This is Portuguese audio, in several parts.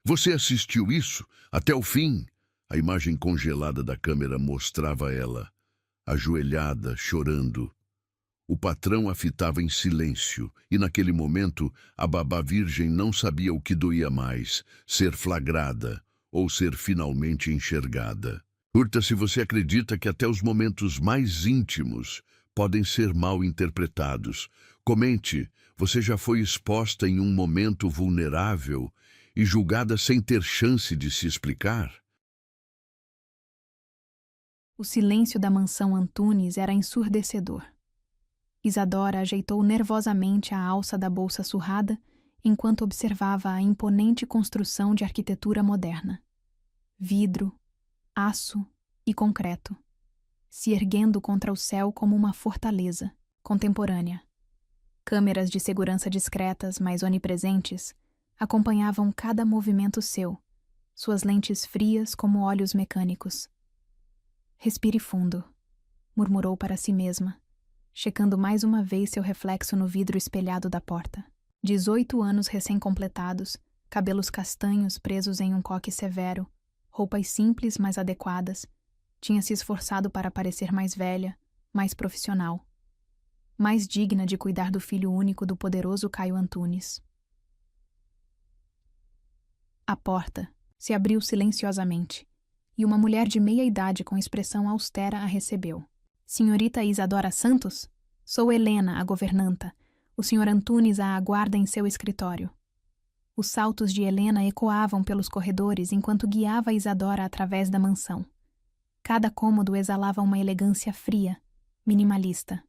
Você assistiu isso? Até o fim? A imagem congelada da câmera mostrava ela, ajoelhada, chorando. O patrão a fitava em silêncio, e naquele momento a babá virgem não sabia o que doía mais, ser flagrada ou ser finalmente enxergada. Curta se você acredita que até os momentos mais íntimos podem ser mal interpretados. Comente, você já foi exposta em um momento vulnerável e julgada sem ter chance de se explicar? O silêncio da mansão Antunes era ensurdecedor. Isadora ajeitou nervosamente a alça da bolsa surrada enquanto observava a imponente construção de arquitetura moderna. Vidro, aço e concreto, se erguendo contra o céu como uma fortaleza contemporânea. Câmeras de segurança discretas, mas onipresentes, acompanhavam cada movimento seu, suas lentes frias como olhos mecânicos. Respire fundo, murmurou para si mesma, checando mais uma vez seu reflexo no vidro espelhado da porta. 18 anos recém-completados, cabelos castanhos presos em um coque severo, roupas simples mas adequadas, tinha se esforçado para parecer mais velha, mais profissional, mais digna de cuidar do filho único do poderoso Caio Antunes. A porta se abriu silenciosamente, e uma mulher de meia idade com expressão austera a recebeu. Senhorita Isadora Santos? Sou Helena, a governanta. O senhor Antunes a aguarda em seu escritório. Os saltos de Helena ecoavam pelos corredores enquanto guiava Isadora através da mansão. Cada cômodo exalava uma elegância fria, minimalista.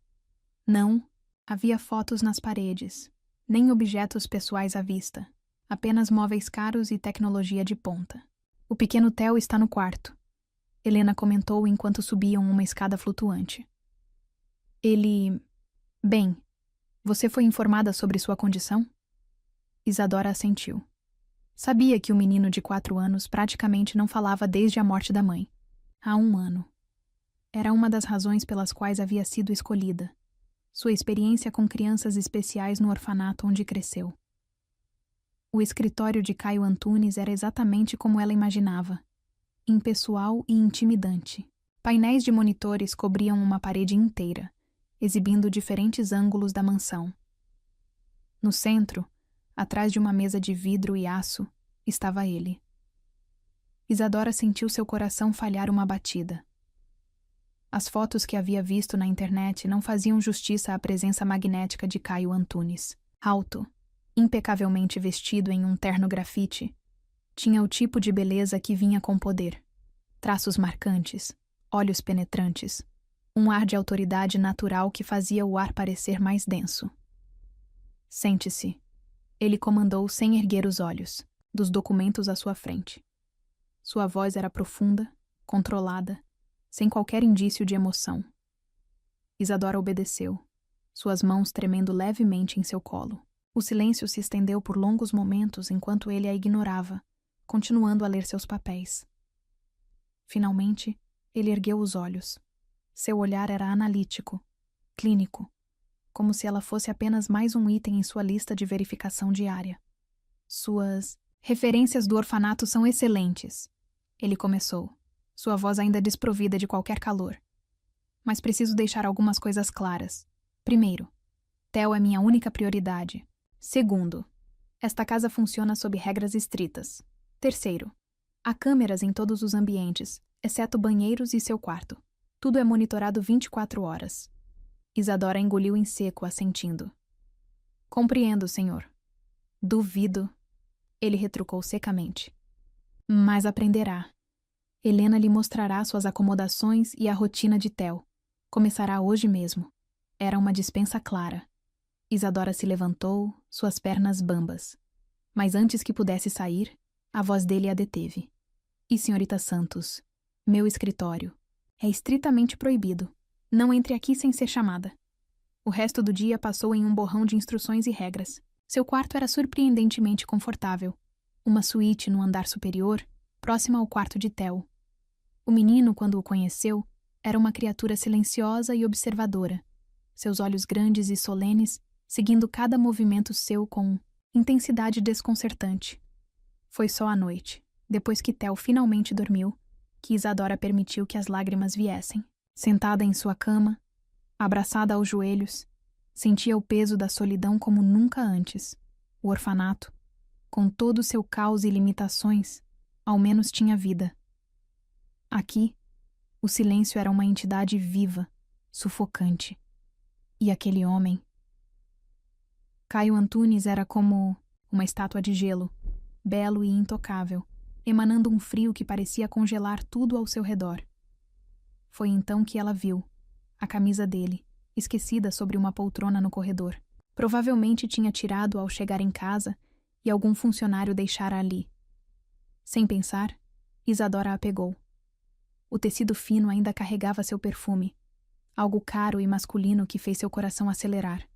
Não havia fotos nas paredes, nem objetos pessoais à vista, apenas móveis caros e tecnologia de ponta. O pequeno Theo está no quarto, Helena comentou enquanto subiam uma escada flutuante. Ele... Bem, você foi informada sobre sua condição? Isadora assentiu. Sabia que o menino de 4 anos praticamente não falava desde a morte da mãe. Há 1 ano. Era uma das razões pelas quais havia sido escolhida. Sua experiência com crianças especiais no orfanato onde cresceu. O escritório de Caio Antunes era exatamente como ela imaginava. Impessoal e intimidante. Painéis de monitores cobriam uma parede inteira, exibindo diferentes ângulos da mansão. No centro, atrás de uma mesa de vidro e aço, estava ele. Isadora sentiu seu coração falhar uma batida. As fotos que havia visto na internet não faziam justiça à presença magnética de Caio Antunes. Alto, impecavelmente vestido em um terno grafite, tinha o tipo de beleza que vinha com poder. Traços marcantes, olhos penetrantes, um ar de autoridade natural que fazia o ar parecer mais denso. Sente-se. Ele comandou sem erguer os olhos, dos documentos à sua frente. Sua voz era profunda, controlada, sem qualquer indício de emoção. Isadora obedeceu, suas mãos tremendo levemente em seu colo. O silêncio se estendeu por longos momentos enquanto ele a ignorava, continuando a ler seus papéis. Finalmente, ele ergueu os olhos. Seu olhar era analítico, clínico, como se ela fosse apenas mais um item em sua lista de verificação diária. Suas referências do orfanato são excelentes, ele começou, sua voz ainda desprovida de qualquer calor. Mas preciso deixar algumas coisas claras. Primeiro, Theo é minha única prioridade. Segundo, esta casa funciona sob regras estritas. Terceiro, há câmeras em todos os ambientes, exceto banheiros e seu quarto. Tudo é monitorado 24 horas. Isadora engoliu em seco, assentindo. Compreendo, senhor. Duvido. Ele retrucou secamente. Mas aprenderá. Helena lhe mostrará suas acomodações e a rotina de Theo. Começará hoje mesmo. Era uma dispensa clara. Isadora se levantou, suas pernas bambas. Mas antes que pudesse sair, a voz dele a deteve. E senhorita Santos, meu escritório. É estritamente proibido. Não entre aqui sem ser chamada. O resto do dia passou em um borrão de instruções e regras. Seu quarto era surpreendentemente confortável. Uma suíte no andar superior, próxima ao quarto de Theo. O menino, quando o conheceu, era uma criatura silenciosa e observadora. Seus olhos grandes e solenes, seguindo cada movimento seu com intensidade desconcertante. Foi só à noite, depois que Theo finalmente dormiu, que Isadora permitiu que as lágrimas viessem. Sentada em sua cama, abraçada aos joelhos, sentia o peso da solidão como nunca antes. O orfanato, com todo o seu caos e limitações, ao menos tinha vida. Aqui, o silêncio era uma entidade viva, sufocante. E aquele homem... Caio Antunes era como uma estátua de gelo, belo e intocável, emanando um frio que parecia congelar tudo ao seu redor. Foi então que ela viu a camisa dele, esquecida sobre uma poltrona no corredor. Provavelmente tinha tirado ao chegar em casa e algum funcionário deixara ali. Sem pensar, Isadora a pegou. O tecido fino ainda carregava seu perfume, algo caro e masculino que fez seu coração acelerar.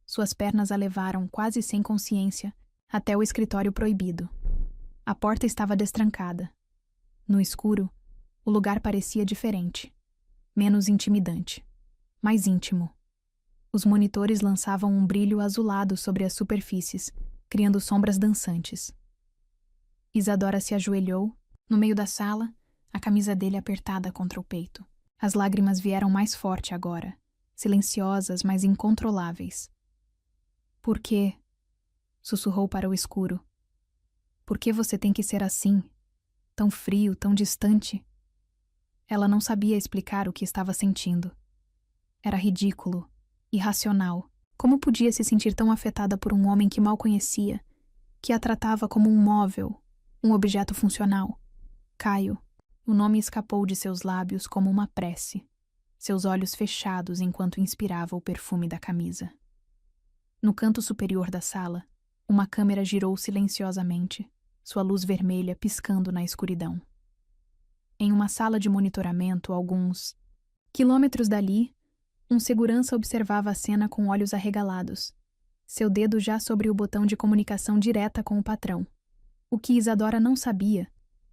Suas pernas a levaram, quase sem consciência, até o escritório proibido. A porta estava destrancada. No escuro, o lugar parecia diferente, menos intimidante, mais íntimo. Os monitores lançavam um brilho azulado sobre as superfícies, criando sombras dançantes. Isadora se ajoelhou, no meio da sala, a camisa dele apertada contra o peito. As lágrimas vieram mais forte agora, silenciosas, mas incontroláveis. Por quê? Sussurrou para o escuro. Por que você tem que ser assim? Tão frio, tão distante? Ela não sabia explicar o que estava sentindo. Era ridículo, irracional. Como podia se sentir tão afetada por um homem que mal conhecia, que a tratava como um móvel, um objeto funcional? Caio. O nome escapou de seus lábios como uma prece, seus olhos fechados enquanto inspirava o perfume da camisa. No canto superior da sala, uma câmera girou silenciosamente, sua luz vermelha piscando na escuridão. Em uma sala de monitoramento, alguns quilômetros dali, um segurança observava a cena com olhos arregalados, seu dedo já sobre o botão de comunicação direta com o patrão. O que Isadora não sabia,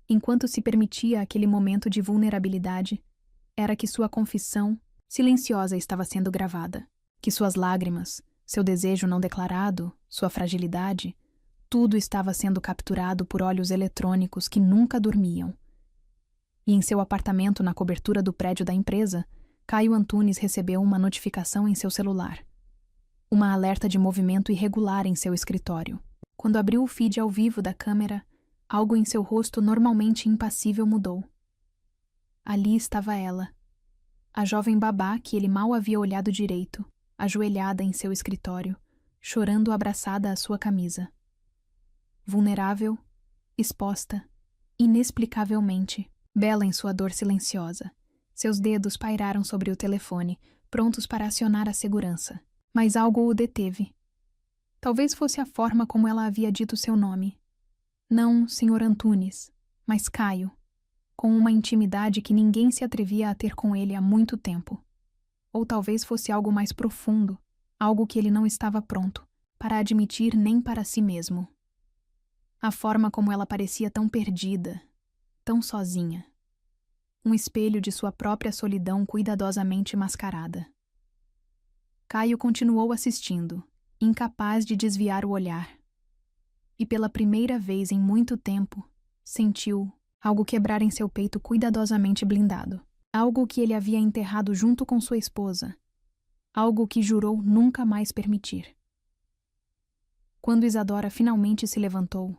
enquanto se permitia aquele momento de vulnerabilidade, era que sua confissão, silenciosa, estava sendo gravada, que suas lágrimas, seu desejo não declarado, sua fragilidade, tudo estava sendo capturado por olhos eletrônicos que nunca dormiam. E em seu apartamento na cobertura do prédio da empresa, Caio Antunes recebeu uma notificação em seu celular. Uma alerta de movimento irregular em seu escritório. Quando abriu o feed ao vivo da câmera, algo em seu rosto normalmente impassível mudou. Ali estava ela, a jovem babá que ele mal havia olhado direito, ajoelhada em seu escritório, chorando abraçada à sua camisa. Vulnerável, exposta, inexplicavelmente, bela em sua dor silenciosa. Seus dedos pairaram sobre o telefone, prontos para acionar a segurança. Mas algo o deteve. Talvez fosse a forma como ela havia dito seu nome. Não Sr. Antunes, mas Caio, com uma intimidade que ninguém se atrevia a ter com ele há muito tempo. Ou talvez fosse algo mais profundo, algo que ele não estava pronto para admitir nem para si mesmo. A forma como ela parecia tão perdida, tão sozinha. Um espelho de sua própria solidão cuidadosamente mascarada. Caio continuou assistindo, incapaz de desviar o olhar. E pela primeira vez em muito tempo, sentiu algo quebrar em seu peito cuidadosamente blindado. Algo que ele havia enterrado junto com sua esposa. Algo que jurou nunca mais permitir. Quando Isadora finalmente se levantou,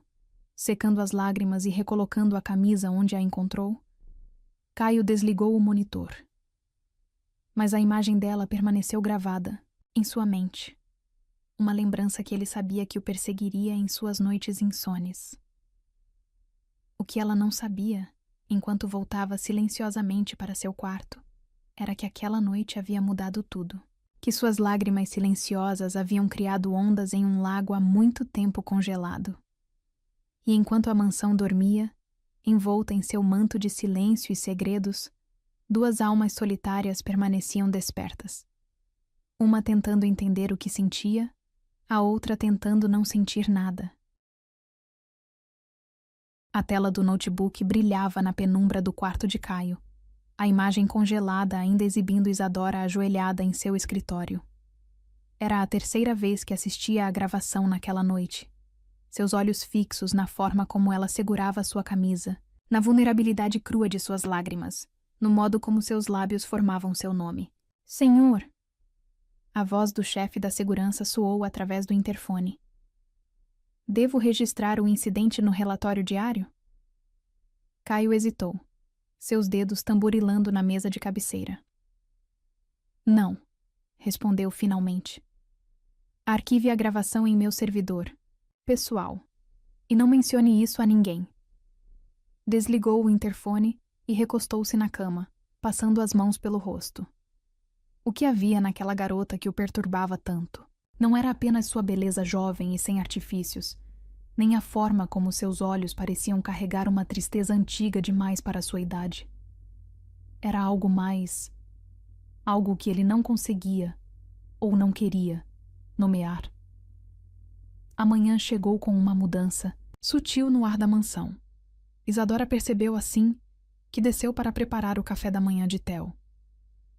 secando as lágrimas e recolocando a camisa onde a encontrou, Caio desligou o monitor. Mas a imagem dela permaneceu gravada, em sua mente. Uma lembrança que ele sabia que o perseguiria em suas noites insones. O que ela não sabia, enquanto voltava silenciosamente para seu quarto, era que aquela noite havia mudado tudo. Que suas lágrimas silenciosas haviam criado ondas em um lago há muito tempo congelado. E enquanto a mansão dormia, envolta em seu manto de silêncio e segredos, duas almas solitárias permaneciam despertas. Uma tentando entender o que sentia, a outra tentando não sentir nada. A tela do notebook brilhava na penumbra do quarto de Caio, a imagem congelada ainda exibindo Isadora ajoelhada em seu escritório. Era a terceira vez que assistia à gravação naquela noite. seus olhos fixos na forma como ela segurava sua camisa, na vulnerabilidade crua de suas lágrimas, no modo como seus lábios formavam seu nome. Senhor! A voz do chefe da segurança soou através do interfone. Devo registrar o incidente no relatório diário? Caio hesitou, seus dedos tamborilando na mesa de cabeceira. Não, respondeu finalmente. Arquive a gravação em meu servidor pessoal e não mencione isso a ninguém. Desligou o interfone e recostou-se na cama, passando as mãos pelo rosto. O que havia naquela garota que o perturbava tanto? Não era apenas sua beleza jovem e sem artifícios, nem a forma como seus olhos pareciam carregar uma tristeza antiga demais para sua idade. Era algo mais, algo que ele não conseguia, ou não queria, nomear. A manhã chegou com uma mudança, sutil no ar da mansão. Isadora percebeu assim que desceu para preparar o café da manhã de Theo.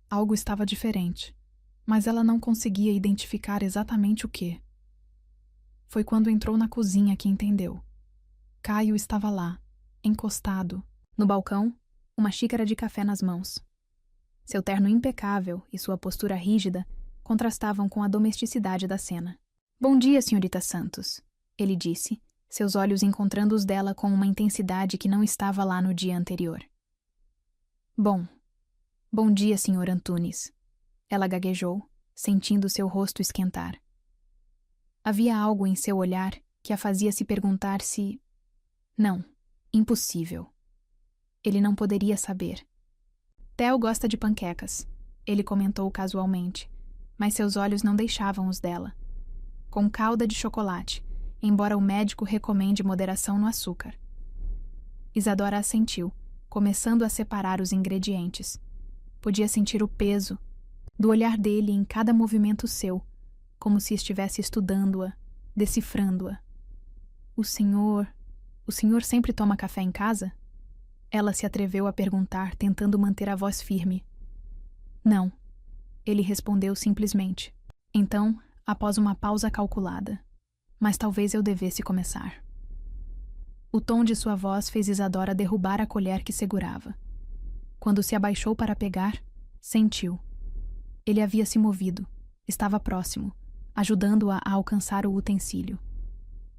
Algo estava diferente, mas ela não conseguia identificar exatamente o que. Foi quando entrou na cozinha que entendeu. Caio estava lá, encostado, no balcão, uma xícara de café nas mãos. Seu terno impecável e sua postura rígida contrastavam com a domesticidade da cena. Bom dia, senhorita Santos, ele disse, seus olhos encontrando os dela com uma intensidade que não estava lá no dia anterior. Bom dia, senhor Antunes. Ela gaguejou, sentindo seu rosto esquentar. Havia algo em seu olhar que a fazia se perguntar se... Não, impossível. Ele não poderia saber. Theo gosta de panquecas, ele comentou casualmente, mas seus olhos não deixavam os dela. Com calda de chocolate, embora o médico recomende moderação no açúcar. Isadora assentiu, começando a separar os ingredientes. Podia sentir o peso do olhar dele em cada movimento seu, como se estivesse estudando-a, decifrando-a. O senhor sempre toma café em casa? Ela se atreveu a perguntar, tentando manter a voz firme. Não, ele respondeu simplesmente. Então, após uma pausa calculada. Mas talvez eu devesse começar. O tom de sua voz fez Isadora derrubar a colher que segurava. Quando se abaixou para pegar, sentiu. Ele havia se movido, estava próximo, ajudando-a a alcançar o utensílio.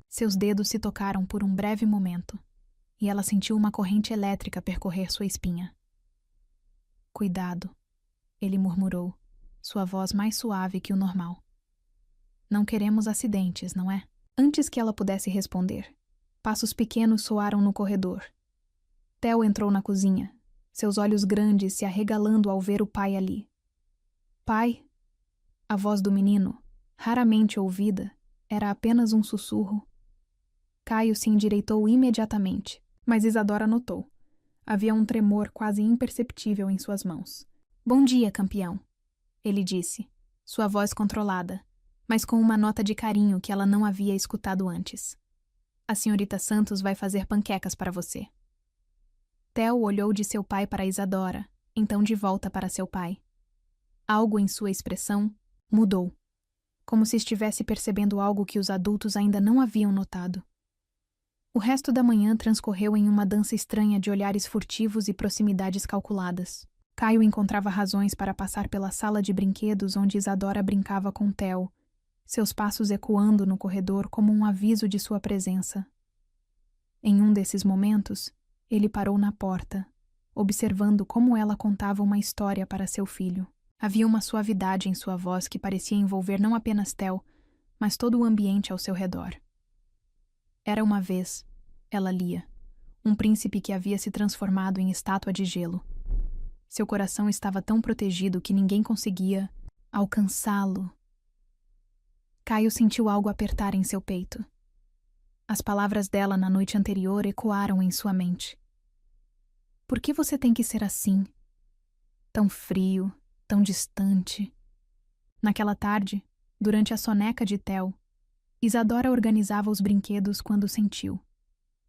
Seus dedos se tocaram por um breve momento, e ela sentiu uma corrente elétrica percorrer sua espinha. Cuidado, ele murmurou, sua voz mais suave que o normal. Não queremos acidentes, não é? Antes que ela pudesse responder, passos pequenos soaram no corredor. Theo entrou na cozinha, seus olhos grandes se arregalando ao ver o pai ali. Pai? A voz do menino, raramente ouvida, era apenas um sussurro. Caio se endireitou imediatamente, mas Isadora notou. Havia um tremor quase imperceptível em suas mãos. Bom dia, campeão, ele disse, sua voz controlada, mas com uma nota de carinho que ela não havia escutado antes. A senhorita Santos vai fazer panquecas para você. Theo olhou de seu pai para Isadora, então de volta para seu pai. Algo em sua expressão mudou, como se estivesse percebendo algo que os adultos ainda não haviam notado. O resto da manhã transcorreu em uma dança estranha de olhares furtivos e proximidades calculadas. Caio encontrava razões para passar pela sala de brinquedos onde Isadora brincava com Theo, seus passos ecoando no corredor como um aviso de sua presença. Em um desses momentos, ele parou na porta, observando como ela contava uma história para seu filho. Havia uma suavidade em sua voz que parecia envolver não apenas Theo, mas todo o ambiente ao seu redor. Era uma vez, ela lia, um príncipe que havia se transformado em estátua de gelo. Seu coração estava tão protegido que ninguém conseguia alcançá-lo. Caio sentiu algo apertar em seu peito. As palavras dela na noite anterior ecoaram em sua mente. Por que você tem que ser assim? Tão frio, tão distante. Naquela tarde, durante a soneca de Theo, Isadora organizava os brinquedos quando sentiu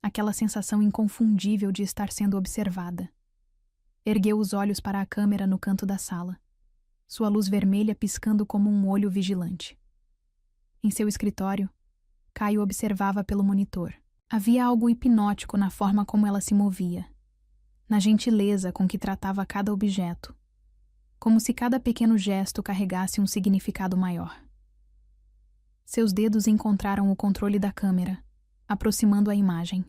aquela sensação inconfundível de estar sendo observada. Ergueu os olhos para a câmera no canto da sala, sua luz vermelha piscando como um olho vigilante. Em seu escritório, Caio observava pelo monitor. Havia algo hipnótico na forma como ela se movia, na gentileza com que tratava cada objeto, como se cada pequeno gesto carregasse um significado maior. Seus dedos encontraram o controle da câmera, aproximando a imagem.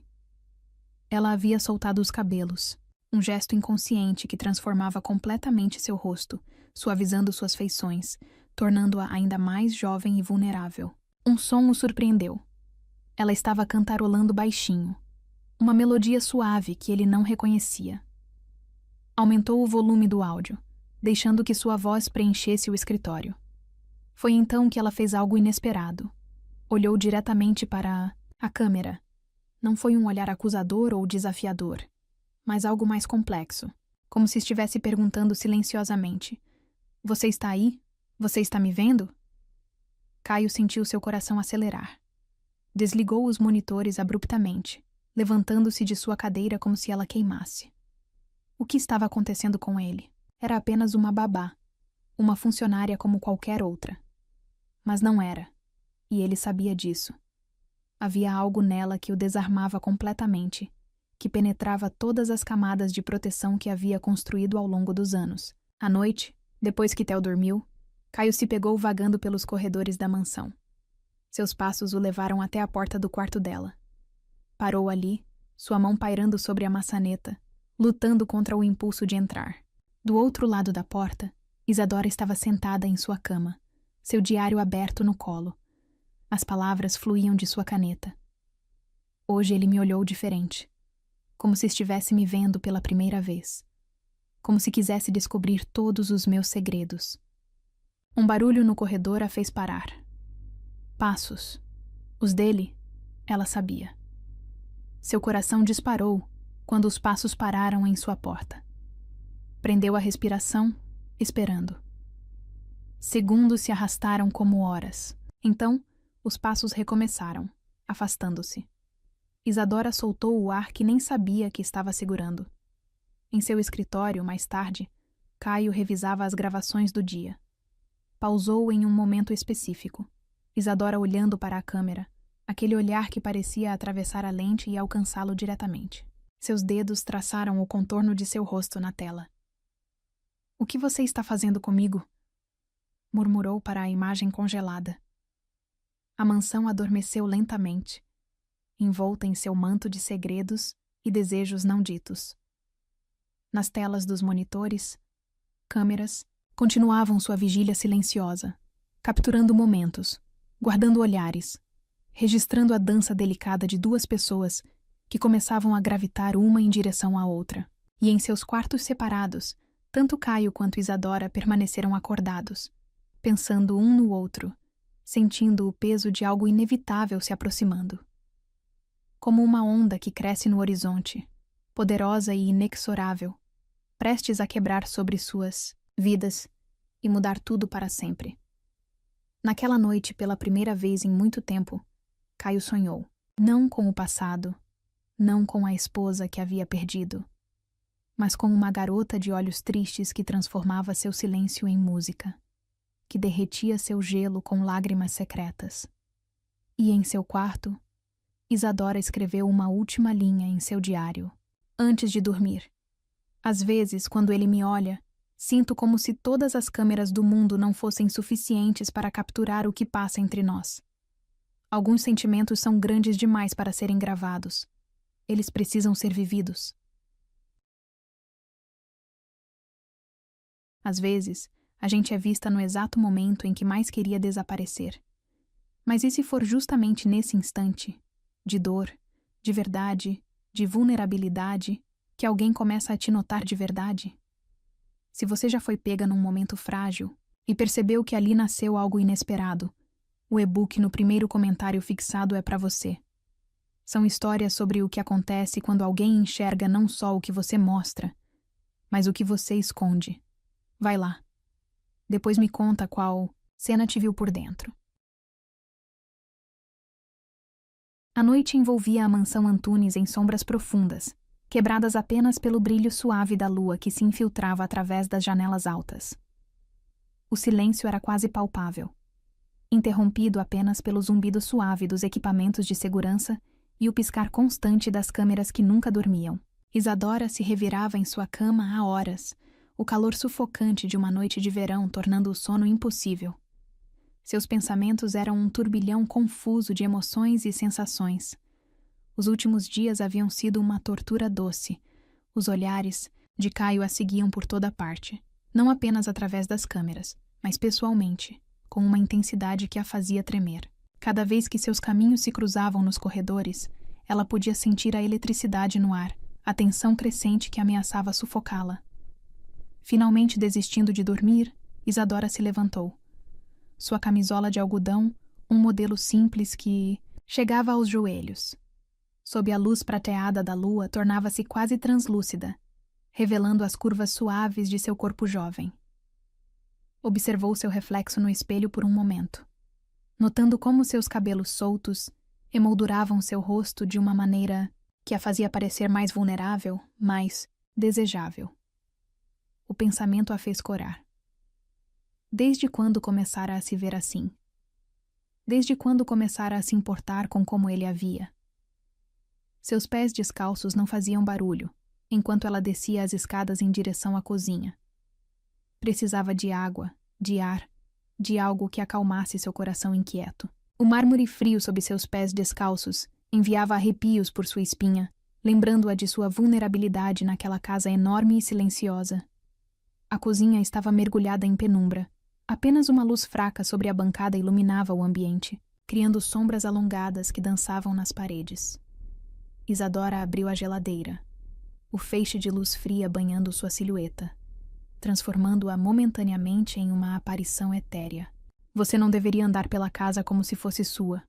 Ela havia soltado os cabelos, um gesto inconsciente que transformava completamente seu rosto, suavizando suas feições, tornando-a ainda mais jovem e vulnerável. Um som o surpreendeu. Ela estava cantarolando baixinho, uma melodia suave que ele não reconhecia. Aumentou o volume do áudio, deixando que sua voz preenchesse o escritório. Foi então que ela fez algo inesperado. Olhou diretamente para a câmera. Não foi um olhar acusador ou desafiador, mas algo mais complexo, como se estivesse perguntando silenciosamente: "Você está aí? Você está me vendo?" Caio sentiu seu coração acelerar. Desligou os monitores abruptamente, levantando-se de sua cadeira como se ela queimasse. O que estava acontecendo com ele? Era apenas uma babá, uma funcionária como qualquer outra. Mas não era, e ele sabia disso. Havia algo nela que o desarmava completamente, que penetrava todas as camadas de proteção que havia construído ao longo dos anos. À noite, depois que Theo dormiu, Caio se pegou vagando pelos corredores da mansão. Seus passos o levaram até a porta do quarto dela. Parou ali, sua mão pairando sobre a maçaneta, lutando contra o impulso de entrar. Do outro lado da porta, Isadora estava sentada em sua cama, seu diário aberto no colo. As palavras fluíam de sua caneta. Hoje ele me olhou diferente, como se estivesse me vendo pela primeira vez, como se quisesse descobrir todos os meus segredos. Um barulho no corredor a fez parar. Passos. Os dele, ela sabia. Seu coração disparou quando os passos pararam em sua porta. Prendeu a respiração, esperando. Segundos se arrastaram como horas. Então, os passos recomeçaram, afastando-se. Isadora soltou o ar que nem sabia que estava segurando. Em seu escritório, mais tarde, Caio revisava as gravações do dia. Pausou em um momento específico. Isadora olhando para a câmera, aquele olhar que parecia atravessar a lente e alcançá-lo diretamente. Seus dedos traçaram o contorno de seu rosto na tela. "O que você está fazendo comigo?" murmurou para a imagem congelada. A mansão adormeceu lentamente, envolta em seu manto de segredos e desejos não ditos. Nas telas dos monitores, câmeras continuavam sua vigília silenciosa, capturando momentos, guardando olhares, registrando a dança delicada de duas pessoas que começavam a gravitar uma em direção à outra. E em seus quartos separados, tanto Caio quanto Isadora permaneceram acordados, pensando um no outro, sentindo o peso de algo inevitável se aproximando. Como uma onda que cresce no horizonte, poderosa e inexorável, prestes a quebrar sobre suas vidas e mudar tudo para sempre. Naquela noite, pela primeira vez em muito tempo, Caio sonhou, não com o passado, não com a esposa que havia perdido, mas com uma garota de olhos tristes que transformava seu silêncio em música, que derretia seu gelo com lágrimas secretas. E em seu quarto, Isadora escreveu uma última linha em seu diário, antes de dormir. Às vezes, quando ele me olha, sinto como se todas as câmeras do mundo não fossem suficientes para capturar o que passa entre nós. Alguns sentimentos são grandes demais para serem gravados. Eles precisam ser vividos. Às vezes, a gente é vista no exato momento em que mais queria desaparecer. Mas e se for justamente nesse instante, de dor, de verdade, de vulnerabilidade, que alguém começa a te notar de verdade? Se você já foi pega num momento frágil e percebeu que ali nasceu algo inesperado, o e-book no primeiro comentário fixado é para você. São histórias sobre o que acontece quando alguém enxerga não só o que você mostra, mas o que você esconde. Vai lá. Depois me conta qual cena te viu por dentro. A noite envolvia a mansão Antunes em sombras profundas, quebradas apenas pelo brilho suave da lua que se infiltrava através das janelas altas. O silêncio era quase palpável. interrompido apenas pelo zumbido suave dos equipamentos de segurança e o piscar constante das câmeras que nunca dormiam. Isadora se revirava em sua cama há horas, o calor sufocante de uma noite de verão tornando o sono impossível. Seus pensamentos eram um turbilhão confuso de emoções e sensações. Os últimos dias haviam sido uma tortura doce. Os olhares de Caio a seguiam por toda parte, não apenas através das câmeras, mas pessoalmente, com uma intensidade que a fazia tremer. Cada vez que seus caminhos se cruzavam nos corredores, ela podia sentir a eletricidade no ar, a tensão crescente que ameaçava sufocá-la. Finalmente desistindo de dormir, Isadora se levantou. Sua camisola de algodão, um modelo simples que chegava aos joelhos. Sob a luz prateada da lua, tornava-se quase translúcida, revelando as curvas suaves de seu corpo jovem. Observou seu reflexo no espelho por um momento, notando como seus cabelos soltos emolduravam seu rosto de uma maneira que a fazia parecer mais vulnerável, mais desejável. O pensamento a fez corar. Desde quando começara a se ver assim? Desde quando começara a se importar com como ele a via? Seus pés descalços não faziam barulho, enquanto ela descia as escadas em direção à cozinha. Precisava de água, de ar, de algo que acalmasse seu coração inquieto. O mármore frio sob seus pés descalços enviava arrepios por sua espinha, lembrando-a de sua vulnerabilidade naquela casa enorme e silenciosa. A cozinha estava mergulhada em penumbra. Apenas uma luz fraca sobre a bancada iluminava o ambiente, criando sombras alongadas que dançavam nas paredes. Isadora abriu a geladeira, o feixe de luz fria banhando sua silhueta, transformando-a momentaneamente em uma aparição etérea. Você não deveria andar pela casa como se fosse sua.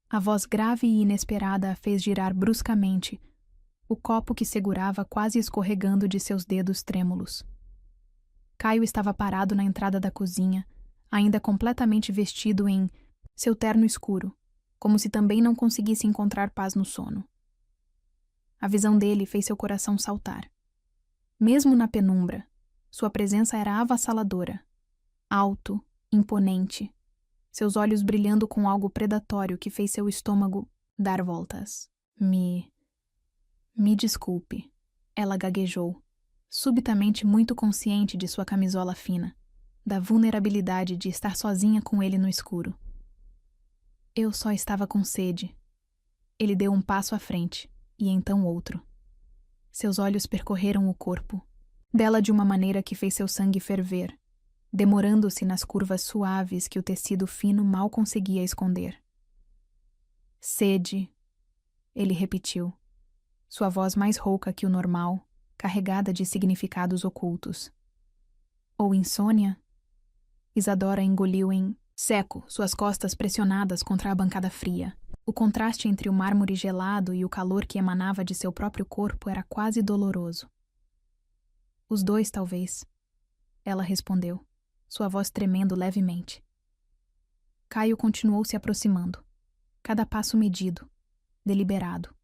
A voz grave e inesperada a fez girar bruscamente, o copo que segurava quase escorregando de seus dedos trêmulos. Caio estava parado na entrada da cozinha, ainda completamente vestido em seu terno escuro, como se também não conseguisse encontrar paz no sono. A visão dele fez seu coração saltar. Mesmo na penumbra, sua presença era avassaladora, alto, imponente, seus olhos brilhando com algo predatório que fez seu estômago dar voltas. Me desculpe, ela gaguejou, subitamente muito consciente de sua camisola fina, da vulnerabilidade de estar sozinha com ele no escuro. Eu só estava com sede. Ele deu um passo à frente, e então outro. Seus olhos percorreram o corpo, dela de uma maneira que fez seu sangue ferver, demorando-se nas curvas suaves que o tecido fino mal conseguia esconder. Sede, ele repetiu, sua voz mais rouca que o normal, carregada de significados ocultos. Ou insônia? Isadora engoliu em seco, suas costas pressionadas contra a bancada fria. O contraste entre o mármore gelado e o calor que emanava de seu próprio corpo era quase doloroso. Os dois, talvez. Ela respondeu, sua voz tremendo levemente. Caio continuou se aproximando, cada passo medido, deliberado,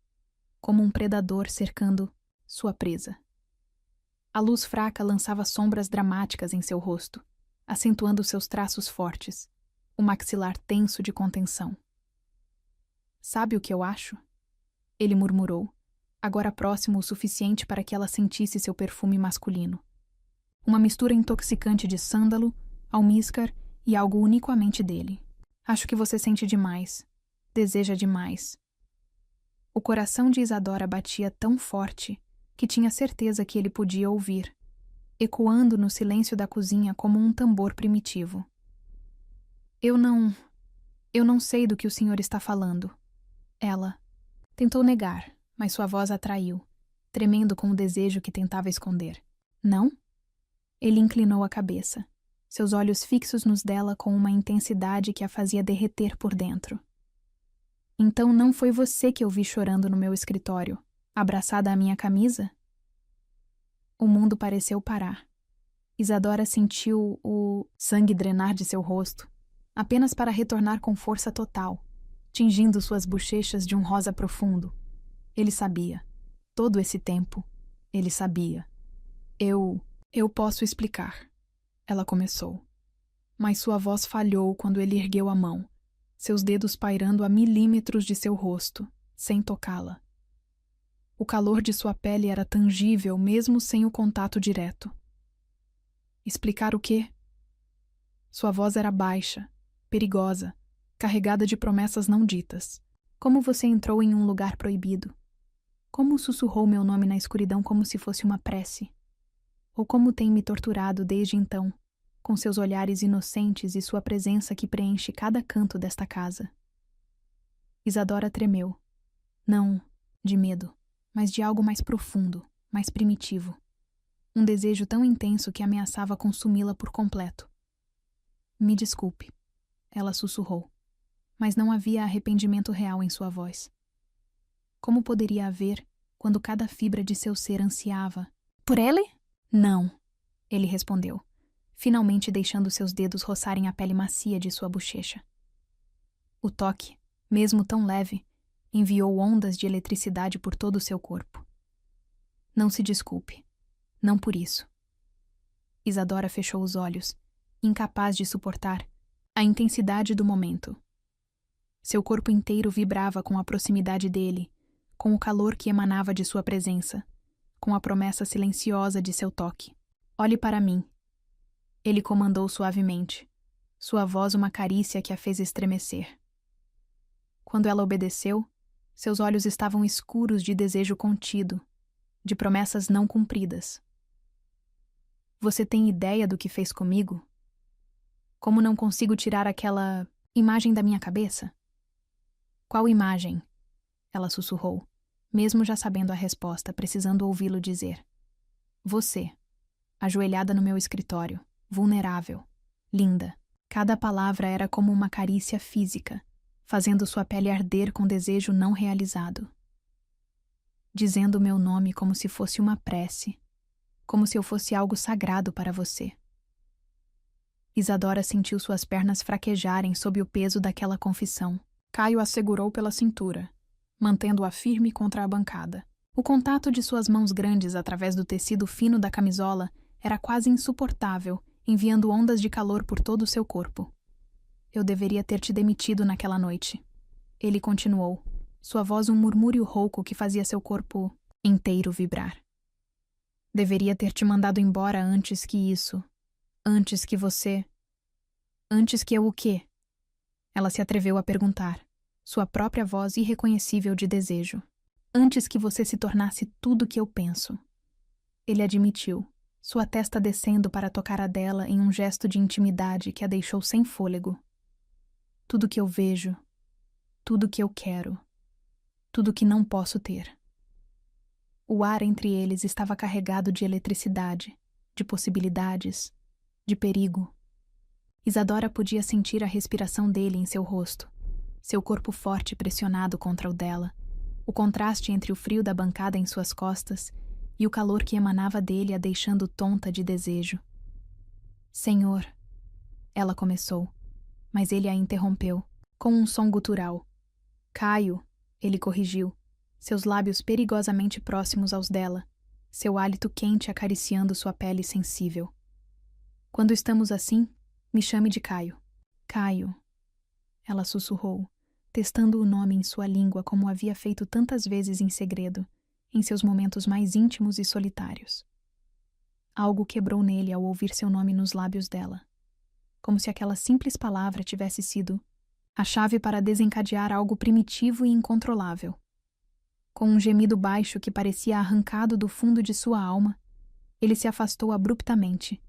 como um predador cercando sua presa. A luz fraca lançava sombras dramáticas em seu rosto, acentuando seus traços fortes, o maxilar tenso de contenção. Sabe o que eu acho? Ele murmurou, agora próximo o suficiente para que ela sentisse seu perfume masculino. Uma mistura intoxicante de sândalo, almíscar e algo unicamente dele. Acho que você sente demais, deseja demais. O coração de Isadora batia tão forte que tinha certeza que ele podia ouvir, ecoando no silêncio da cozinha como um tambor primitivo. Eu não sei do que o senhor está falando. Ela tentou negar, mas sua voz atraiu, tremendo com o desejo que tentava esconder. Não? Ele inclinou a cabeça, seus olhos fixos nos dela com uma intensidade que a fazia derreter por dentro. Então não foi você que eu vi chorando no meu escritório, abraçada à minha camisa? O mundo pareceu parar. Isadora sentiu o sangue drenar de seu rosto, apenas para retornar com força total, tingindo suas bochechas de um rosa profundo. Ele sabia. Todo esse tempo, ele sabia. Eu posso explicar. Ela começou. Mas sua voz falhou quando ele ergueu a mão, seus dedos pairando a milímetros de seu rosto, sem tocá-la. O calor de sua pele era tangível mesmo sem o contato direto. Explicar o quê? Sua voz era baixa, perigosa, carregada de promessas não ditas. Como você entrou em um lugar proibido? Como sussurrou meu nome na escuridão como se fosse uma prece? Ou como tem me torturado desde então, com seus olhares inocentes e sua presença que preenche cada canto desta casa? Isadora tremeu. Não de medo, mas de algo mais profundo, mais primitivo. Um desejo tão intenso que ameaçava consumi-la por completo. Me desculpe, ela sussurrou, mas não havia arrependimento real em sua voz. Como poderia haver quando cada fibra de seu ser ansiava? Por ele? Não, ele respondeu, finalmente deixando seus dedos roçarem a pele macia de sua bochecha. O toque, mesmo tão leve, enviou ondas de eletricidade por todo o seu corpo. Não se desculpe, não por isso. Isadora fechou os olhos, incapaz de suportar a intensidade do momento. Seu corpo inteiro vibrava com a proximidade dele, com o calor que emanava de sua presença, com a promessa silenciosa de seu toque. Olhe para mim. Ele comandou suavemente, sua voz uma carícia que a fez estremecer. Quando ela obedeceu, seus olhos estavam escuros de desejo contido, de promessas não cumpridas. Você tem ideia do que fez comigo? Como não consigo tirar aquela imagem da minha cabeça? Qual imagem? Ela sussurrou, mesmo já sabendo a resposta, precisando ouvi-lo dizer. Você, ajoelhada no meu escritório, vulnerável, linda. Cada palavra era como uma carícia física, fazendo sua pele arder com desejo não realizado. Dizendo meu nome como se fosse uma prece, como se eu fosse algo sagrado para você. Isadora sentiu suas pernas fraquejarem sob o peso daquela confissão. Caio a segurou pela cintura, mantendo-a firme contra a bancada. O contato de suas mãos grandes através do tecido fino da camisola era quase insuportável, enviando ondas de calor por todo o seu corpo. Eu deveria ter te demitido naquela noite. Ele continuou, sua voz um murmúrio rouco que fazia seu corpo inteiro vibrar. Deveria ter te mandado embora antes que isso. Antes que você... Antes que eu o quê? Ela se atreveu a perguntar, sua própria voz irreconhecível de desejo. Antes que você se tornasse tudo que eu penso. Ele admitiu, sua testa descendo para tocar a dela em um gesto de intimidade que a deixou sem fôlego. Tudo que eu vejo, tudo que eu quero, tudo que não posso ter. O ar entre eles estava carregado de eletricidade, de possibilidades, de perigo. Isadora podia sentir a respiração dele em seu rosto, seu corpo forte pressionado contra o dela, o contraste entre o frio da bancada em suas costas e o calor que emanava dele a deixando tonta de desejo. Senhor, ela começou, mas ele a interrompeu, com um som gutural. Caio, ele corrigiu, seus lábios perigosamente próximos aos dela, seu hálito quente acariciando sua pele sensível. Quando estamos assim, me chame de Caio. Caio, ela sussurrou, testando o nome em sua língua como havia feito tantas vezes em segredo, em seus momentos mais íntimos e solitários. Algo quebrou nele ao ouvir seu nome nos lábios dela, como se aquela simples palavra tivesse sido a chave para desencadear algo primitivo e incontrolável. Com um gemido baixo que parecia arrancado do fundo de sua alma, ele se afastou abruptamente,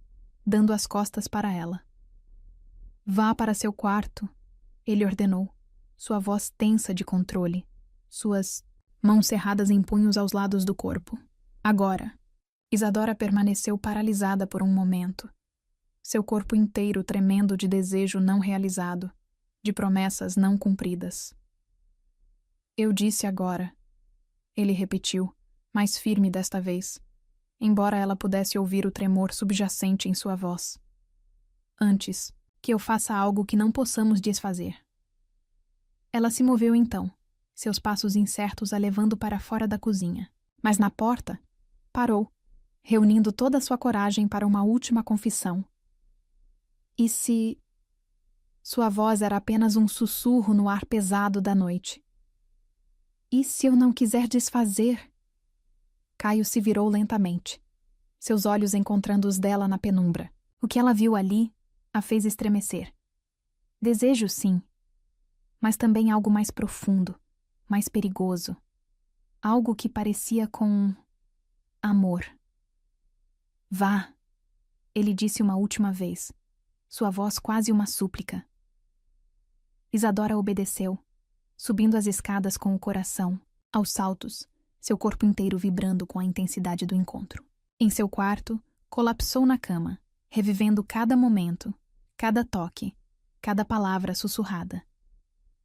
dando as costas para ela. Vá para seu quarto, ele ordenou, sua voz tensa de controle, suas mãos cerradas em punhos aos lados do corpo. Agora. Isadora permaneceu paralisada por um momento, seu corpo inteiro tremendo de desejo não realizado, de promessas não cumpridas. Eu disse agora, ele repetiu, mais firme desta vez, embora ela pudesse ouvir o tremor subjacente em sua voz. Antes que eu faça algo que não possamos desfazer. Ela se moveu então, seus passos incertos a levando para fora da cozinha, mas na porta, parou, reunindo toda a sua coragem para uma última confissão. E se... Sua voz era apenas um sussurro no ar pesado da noite. E se eu não quiser desfazer? Caio se virou lentamente, seus olhos encontrando os dela na penumbra. O que ela viu ali a fez estremecer. Desejo, sim, mas também algo mais profundo, mais perigoso. Algo que parecia com amor. Vá, ele disse uma última vez, sua voz quase uma súplica. Isadora obedeceu, subindo as escadas com o coração, aos saltos, seu corpo inteiro vibrando com a intensidade do encontro. Em seu quarto, colapsou na cama, revivendo cada momento, cada toque, cada palavra sussurrada.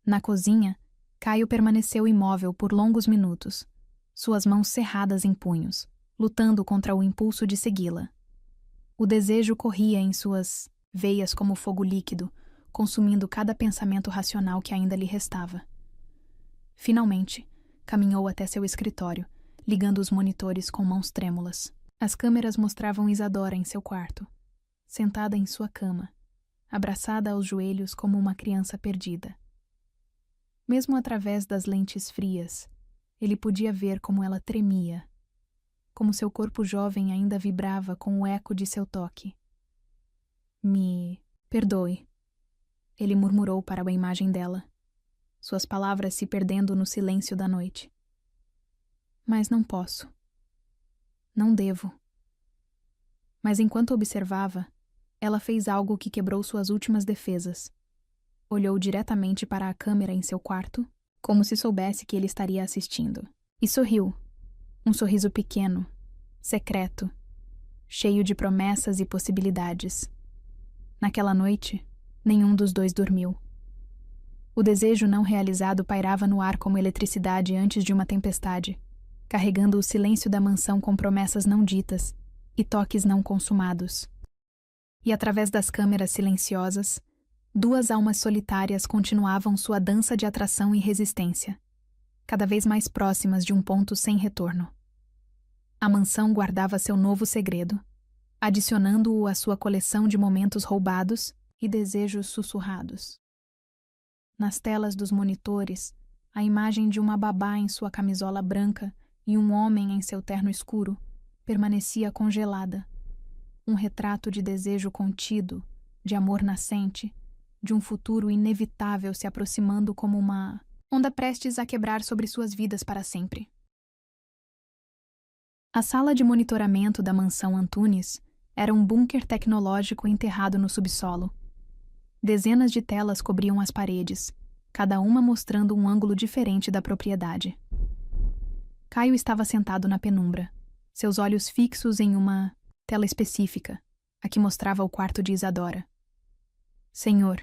Na cozinha, Caio permaneceu imóvel por longos minutos, suas mãos cerradas em punhos, lutando contra o impulso de segui-la. O desejo corria em suas veias como fogo líquido, consumindo cada pensamento racional que ainda lhe restava. Finalmente, caminhou até seu escritório, ligando os monitores com mãos trêmulas. As câmeras mostravam Isadora em seu quarto, sentada em sua cama, abraçada aos joelhos como uma criança perdida. Mesmo através das lentes frias, ele podia ver como ela tremia, como seu corpo jovem ainda vibrava com o eco de seu toque. Me perdoe, ele murmurou para a imagem dela, suas palavras se perdendo no silêncio da noite. Mas não posso. Não devo. Mas enquanto observava, ela fez algo que quebrou suas últimas defesas. Olhou diretamente para a câmera em seu quarto, como se soubesse que ele estaria assistindo. E sorriu. Um sorriso pequeno, secreto, cheio de promessas e possibilidades. Naquela noite, nenhum dos dois dormiu. O desejo não realizado pairava no ar como eletricidade antes de uma tempestade, carregando o silêncio da mansão com promessas não ditas e toques não consumados. E através das câmeras silenciosas, duas almas solitárias continuavam sua dança de atração e resistência, cada vez mais próximas de um ponto sem retorno. A mansão guardava seu novo segredo, adicionando-o à sua coleção de momentos roubados e desejos sussurrados. Nas telas dos monitores, a imagem de uma babá em sua camisola branca e um homem em seu terno escuro permanecia congelada. Um retrato de desejo contido, de amor nascente, de um futuro inevitável se aproximando como uma onda prestes a quebrar sobre suas vidas para sempre. A sala de monitoramento da mansão Antunes era um bunker tecnológico enterrado no subsolo. Dezenas de telas cobriam as paredes, cada uma mostrando um ângulo diferente da propriedade. Caio estava sentado na penumbra, seus olhos fixos em uma tela específica, a que mostrava o quarto de Isadora. Senhor,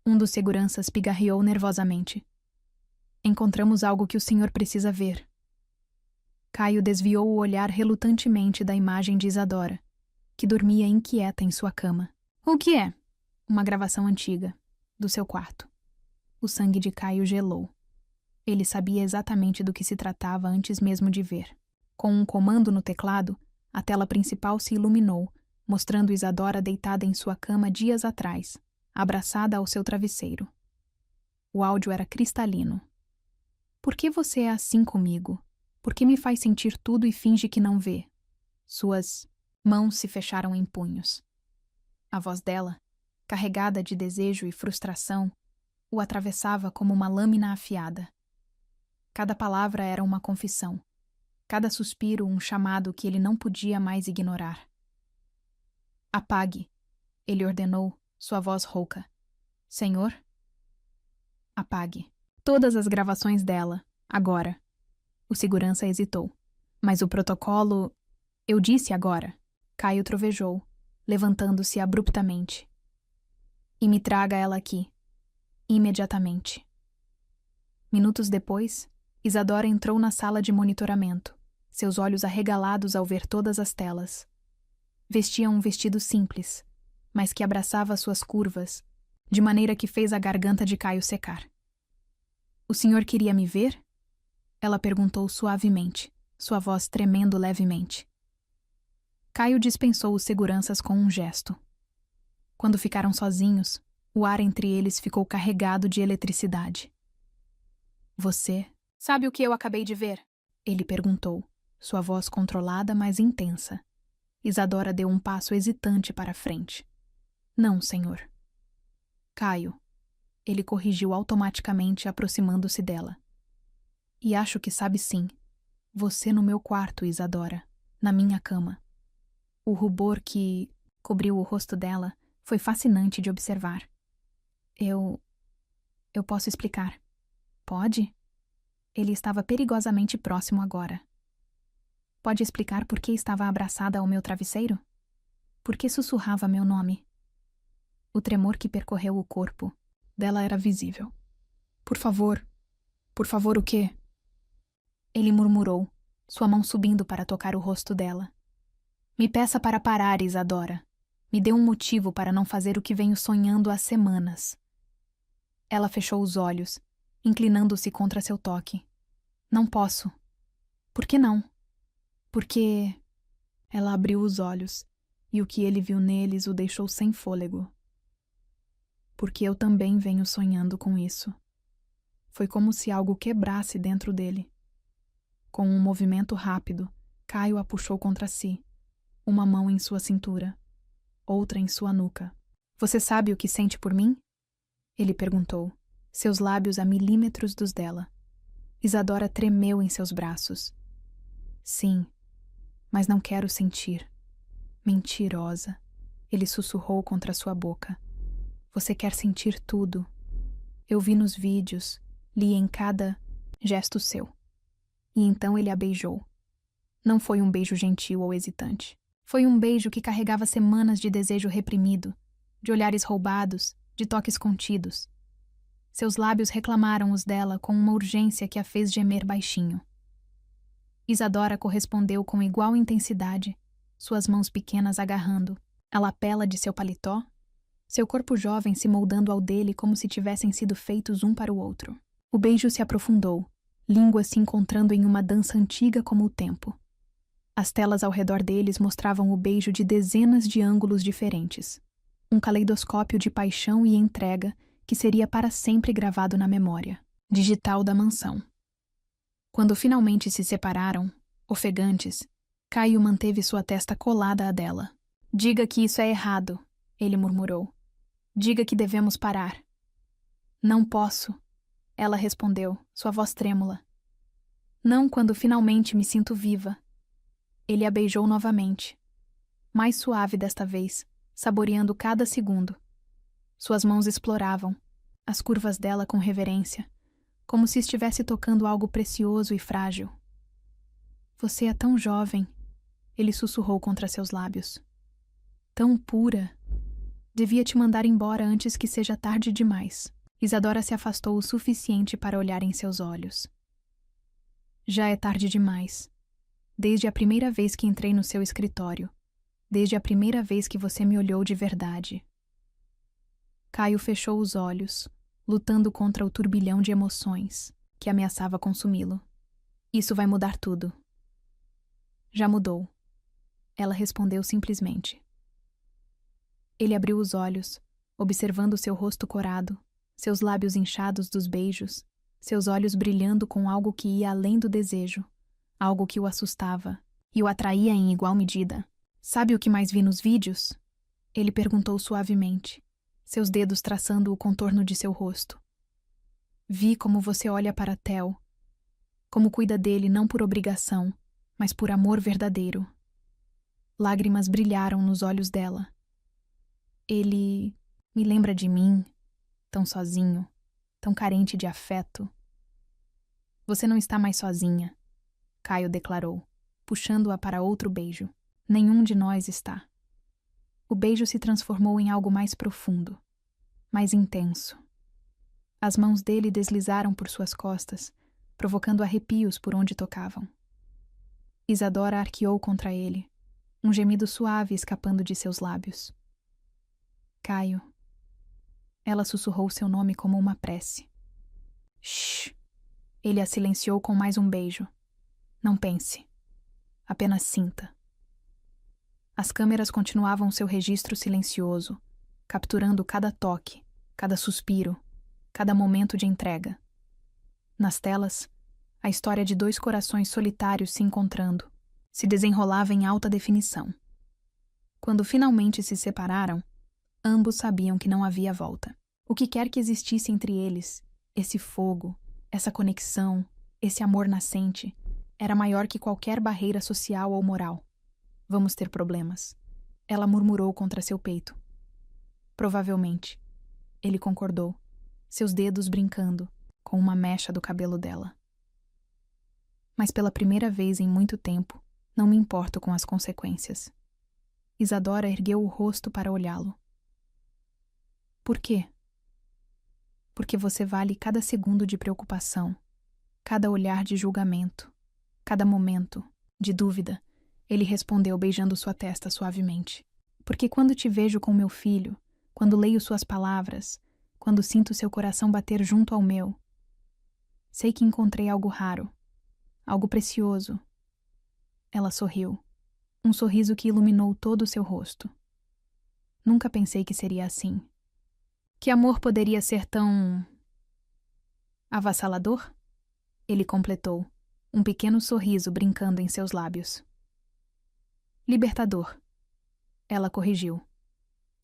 um dos seguranças pigarreou nervosamente. Encontramos algo que o senhor precisa ver. Caio desviou o olhar relutantemente da imagem de Isadora, que dormia inquieta em sua cama. O que é? Uma gravação antiga, do seu quarto. O sangue de Caio gelou. Ele sabia exatamente do que se tratava antes mesmo de ver. Com um comando no teclado, a tela principal se iluminou, mostrando Isadora deitada em sua cama dias atrás, abraçada ao seu travesseiro. O áudio era cristalino. Por que você é assim comigo? Por que me faz sentir tudo e finge que não vê? Suas mãos se fecharam em punhos. A voz dela, carregada de desejo e frustração, o atravessava como uma lâmina afiada. Cada palavra era uma confissão, cada suspiro um chamado que ele não podia mais ignorar. Apague, ele ordenou, sua voz rouca. Senhor? Apague. Todas as gravações dela, agora. O segurança hesitou. Mas o protocolo... Eu disse agora. Caio trovejou, levantando-se abruptamente. E me traga ela aqui. Imediatamente. Minutos depois, Isadora entrou na sala de monitoramento, seus olhos arregalados ao ver todas as telas. Vestia um vestido simples, mas que abraçava suas curvas, de maneira que fez a garganta de Caio secar. O senhor queria me ver? Ela perguntou suavemente, sua voz tremendo levemente. Caio dispensou os seguranças com um gesto. Quando ficaram sozinhos, o ar entre eles ficou carregado de eletricidade. Você sabe o que eu acabei de ver? Ele perguntou, sua voz controlada, mas intensa. Isadora deu um passo hesitante para a frente. Não, senhor. Caio. Ele corrigiu automaticamente, aproximando-se dela. E acho que sabe sim. Você no meu quarto, Isadora. Na minha cama. O rubor que cobriu o rosto dela foi fascinante de observar. Eu posso explicar. Pode? Ele estava perigosamente próximo agora. Pode explicar por que estava abraçada ao meu travesseiro? Por que sussurrava meu nome? O tremor que percorreu o corpo dela era visível. Por favor o quê? Ele murmurou, sua mão subindo para tocar o rosto dela. Me peça para parar, Isadora. Me dê um motivo para não fazer o que venho sonhando há semanas. Ela fechou os olhos, inclinando-se contra seu toque. Não posso. Por que não? Porque... Ela abriu os olhos, e o que ele viu neles o deixou sem fôlego. Porque eu também venho sonhando com isso. Foi como se algo quebrasse dentro dele. Com um movimento rápido, Caio a puxou contra si, uma mão em sua cintura, outra em sua nuca. Você sabe o que sente por mim? Ele perguntou, seus lábios a milímetros dos dela. Isadora tremeu em seus braços. Sim, mas não quero sentir. Mentirosa. Ele sussurrou contra sua boca. Você quer sentir tudo. Eu vi nos vídeos, li em cada gesto seu. E então ele a beijou. Não foi um beijo gentil ou hesitante. Foi um beijo que carregava semanas de desejo reprimido, de olhares roubados, de toques contidos. Seus lábios reclamaram os dela com uma urgência que a fez gemer baixinho. Isadora correspondeu com igual intensidade, suas mãos pequenas agarrando a lapela de seu paletó, seu corpo jovem se moldando ao dele como se tivessem sido feitos um para o outro. O beijo se aprofundou, línguas se encontrando em uma dança antiga como o tempo. As telas ao redor deles mostravam o beijo de dezenas de ângulos diferentes. Um caleidoscópio de paixão e entrega que seria para sempre gravado na memória digital da mansão. Quando finalmente se separaram, ofegantes, Caio manteve sua testa colada à dela. Diga que isso é errado, ele murmurou. Diga que devemos parar. Não posso, ela respondeu, sua voz trêmula. Não quando finalmente me sinto viva. Ele a beijou novamente, mais suave desta vez, saboreando cada segundo. Suas mãos exploravam, as curvas dela com reverência, como se estivesse tocando algo precioso e frágil. Você é tão jovem, ele sussurrou contra seus lábios. Tão pura. Devia te mandar embora antes que seja tarde demais. Isadora se afastou o suficiente para olhar em seus olhos. Já é tarde demais. Desde a primeira vez que entrei no seu escritório. Desde a primeira vez que você me olhou de verdade. Caio fechou os olhos, lutando contra o turbilhão de emoções que ameaçava consumi-lo. Isso vai mudar tudo. Já mudou. Ela respondeu simplesmente. Ele abriu os olhos, observando seu rosto corado, seus lábios inchados dos beijos, seus olhos brilhando com algo que ia além do desejo, algo que o assustava e o atraía em igual medida. Sabe o que mais vi nos vídeos? Ele perguntou suavemente, seus dedos traçando o contorno de seu rosto. Vi como você olha para Theo, como cuida dele não por obrigação, mas por amor verdadeiro. Lágrimas brilharam nos olhos dela. Ele me lembra de mim, tão sozinho, tão carente de afeto. Você não está mais sozinha, Caio declarou, puxando-a para outro beijo. Nenhum de nós está. O beijo se transformou em algo mais profundo, mais intenso. As mãos dele deslizaram por suas costas, provocando arrepios por onde tocavam. Isadora arqueou contra ele, um gemido suave escapando de seus lábios. Caio. Ela sussurrou seu nome como uma prece. Shhh. Ele a silenciou com mais um beijo. Não pense. Apenas sinta. As câmeras continuavam seu registro silencioso, capturando cada toque, cada suspiro, cada momento de entrega. Nas telas, a história de dois corações solitários se encontrando se desenrolava em alta definição. Quando finalmente se separaram, ambos sabiam que não havia volta. O que quer que existisse entre eles, esse fogo, essa conexão, esse amor nascente, era maior que qualquer barreira social ou moral. Vamos ter problemas. Ela murmurou contra seu peito. Provavelmente. Ele concordou, seus dedos brincando com uma mecha do cabelo dela. Mas pela primeira vez em muito tempo, não me importo com as consequências. Isadora ergueu o rosto para olhá-lo. Por quê? Porque você vale cada segundo de preocupação, cada olhar de julgamento, cada momento de dúvida, ele respondeu beijando sua testa suavemente. Porque quando te vejo com meu filho, quando leio suas palavras, quando sinto seu coração bater junto ao meu, sei que encontrei algo raro, algo precioso. Ela sorriu, um sorriso que iluminou todo o seu rosto. Nunca pensei que seria assim. Que amor poderia ser tão avassalador? Ele completou, um pequeno sorriso brincando em seus lábios. Libertador. Ela corrigiu.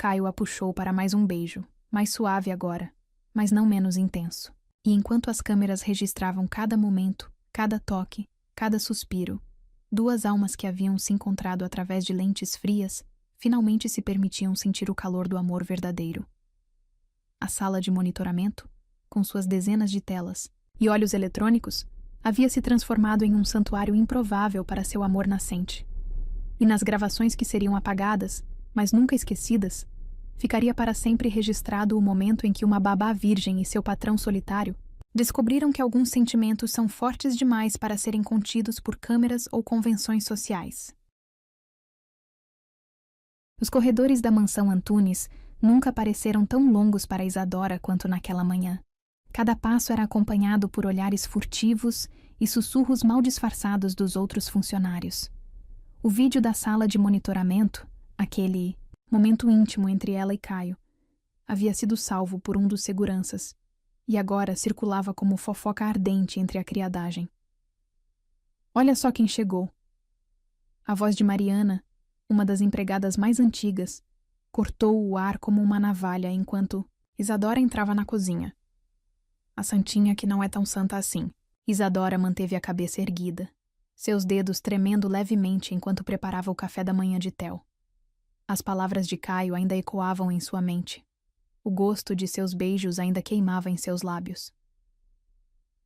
Caio a puxou para mais um beijo, mais suave agora, mas não menos intenso. E enquanto as câmeras registravam cada momento, cada toque, cada suspiro, duas almas que haviam se encontrado através de lentes frias, finalmente se permitiam sentir o calor do amor verdadeiro. A sala de monitoramento, com suas dezenas de telas e olhos eletrônicos, havia se transformado em um santuário improvável para seu amor nascente. E nas gravações que seriam apagadas, mas nunca esquecidas, ficaria para sempre registrado o momento em que uma babá virgem e seu patrão solitário descobriram que alguns sentimentos são fortes demais para serem contidos por câmeras ou convenções sociais. Os corredores da mansão Antunes nunca pareceram tão longos para Isadora quanto naquela manhã. Cada passo era acompanhado por olhares furtivos e sussurros mal disfarçados dos outros funcionários. O vídeo da sala de monitoramento, aquele momento íntimo entre ela e Caio, havia sido salvo por um dos seguranças e agora circulava como fofoca ardente entre a criadagem. Olha só quem chegou. A voz de Mariana, uma das empregadas mais antigas, cortou o ar como uma navalha enquanto Isadora entrava na cozinha. A santinha que não é tão santa assim. Isadora manteve a cabeça erguida, seus dedos tremendo levemente enquanto preparava o café da manhã de Theo. As palavras de Caio ainda ecoavam em sua mente. O gosto de seus beijos ainda queimava em seus lábios.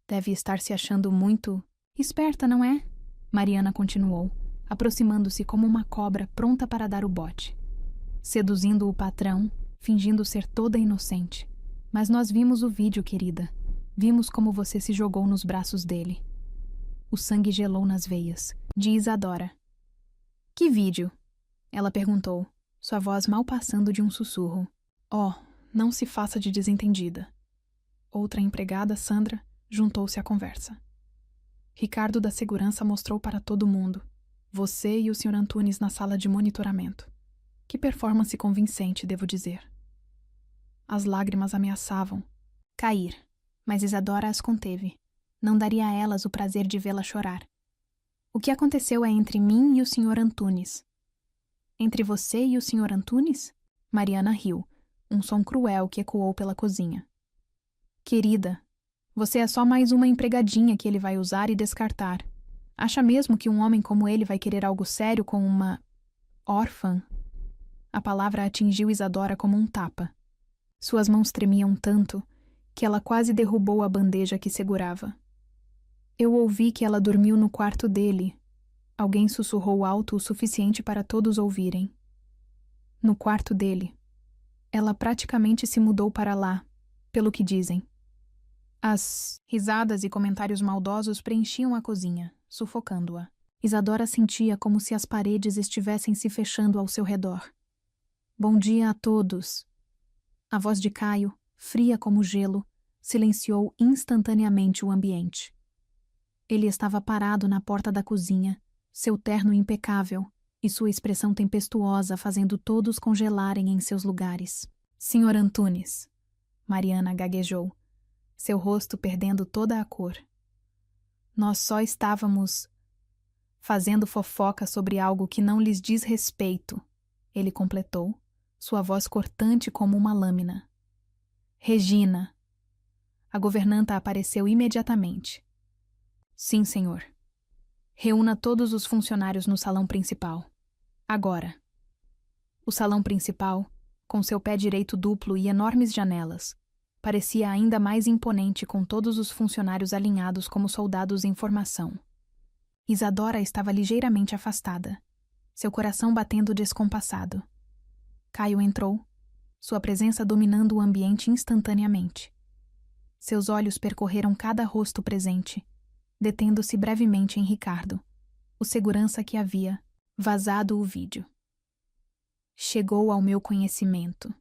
Deve estar se achando muito esperta, não é? Mariana continuou, aproximando-se como uma cobra pronta para dar o bote. Seduzindo o patrão, fingindo ser toda inocente. Mas nós vimos o vídeo, querida. Vimos como você se jogou nos braços dele. O sangue gelou nas veias, de Isadora. Que vídeo? Ela perguntou, sua voz mal passando de um sussurro. Oh, não se faça de desentendida. Outra empregada, Sandra, juntou-se à conversa. Ricardo da segurança mostrou para todo mundo. Você e o Sr. Antunes na sala de monitoramento. Que performance convincente, devo dizer. As lágrimas ameaçavam cair, mas Isadora as conteve. Não daria a elas o prazer de vê-la chorar. O que aconteceu é entre mim e o Sr. Antunes. Entre você e o Sr. Antunes? Mariana riu, um som cruel que ecoou pela cozinha. Querida, você é só mais uma empregadinha que ele vai usar e descartar. Acha mesmo que um homem como ele vai querer algo sério com uma órfã? A palavra atingiu Isadora como um tapa. Suas mãos tremiam tanto que ela quase derrubou a bandeja que segurava. Eu ouvi que ela dormiu no quarto dele. Alguém sussurrou alto o suficiente para todos ouvirem. No quarto dele. Ela praticamente se mudou para lá, pelo que dizem. As risadas e comentários maldosos preenchiam a cozinha, sufocando-a. Isadora sentia como se as paredes estivessem se fechando ao seu redor. Bom dia a todos. A voz de Caio, fria como gelo, silenciou instantaneamente o ambiente. Ele estava parado na porta da cozinha, seu terno impecável e sua expressão tempestuosa fazendo todos congelarem em seus lugares. Senhor Antunes, Mariana gaguejou, seu rosto perdendo toda a cor. Nós só estávamos fazendo fofoca sobre algo que não lhes diz respeito, ele completou, sua voz cortante como uma lâmina. Regina. A governanta apareceu imediatamente. Sim, senhor. Reúna todos os funcionários no salão principal. Agora. O salão principal, com seu pé direito duplo e enormes janelas, parecia ainda mais imponente com todos os funcionários alinhados como soldados em formação. Isadora estava ligeiramente afastada, seu coração batendo descompassado. Caio entrou, sua presença dominando o ambiente instantaneamente. Seus olhos percorreram cada rosto presente, detendo-se brevemente em Ricardo, o segurança que havia vazado o vídeo. Chegou ao meu conhecimento,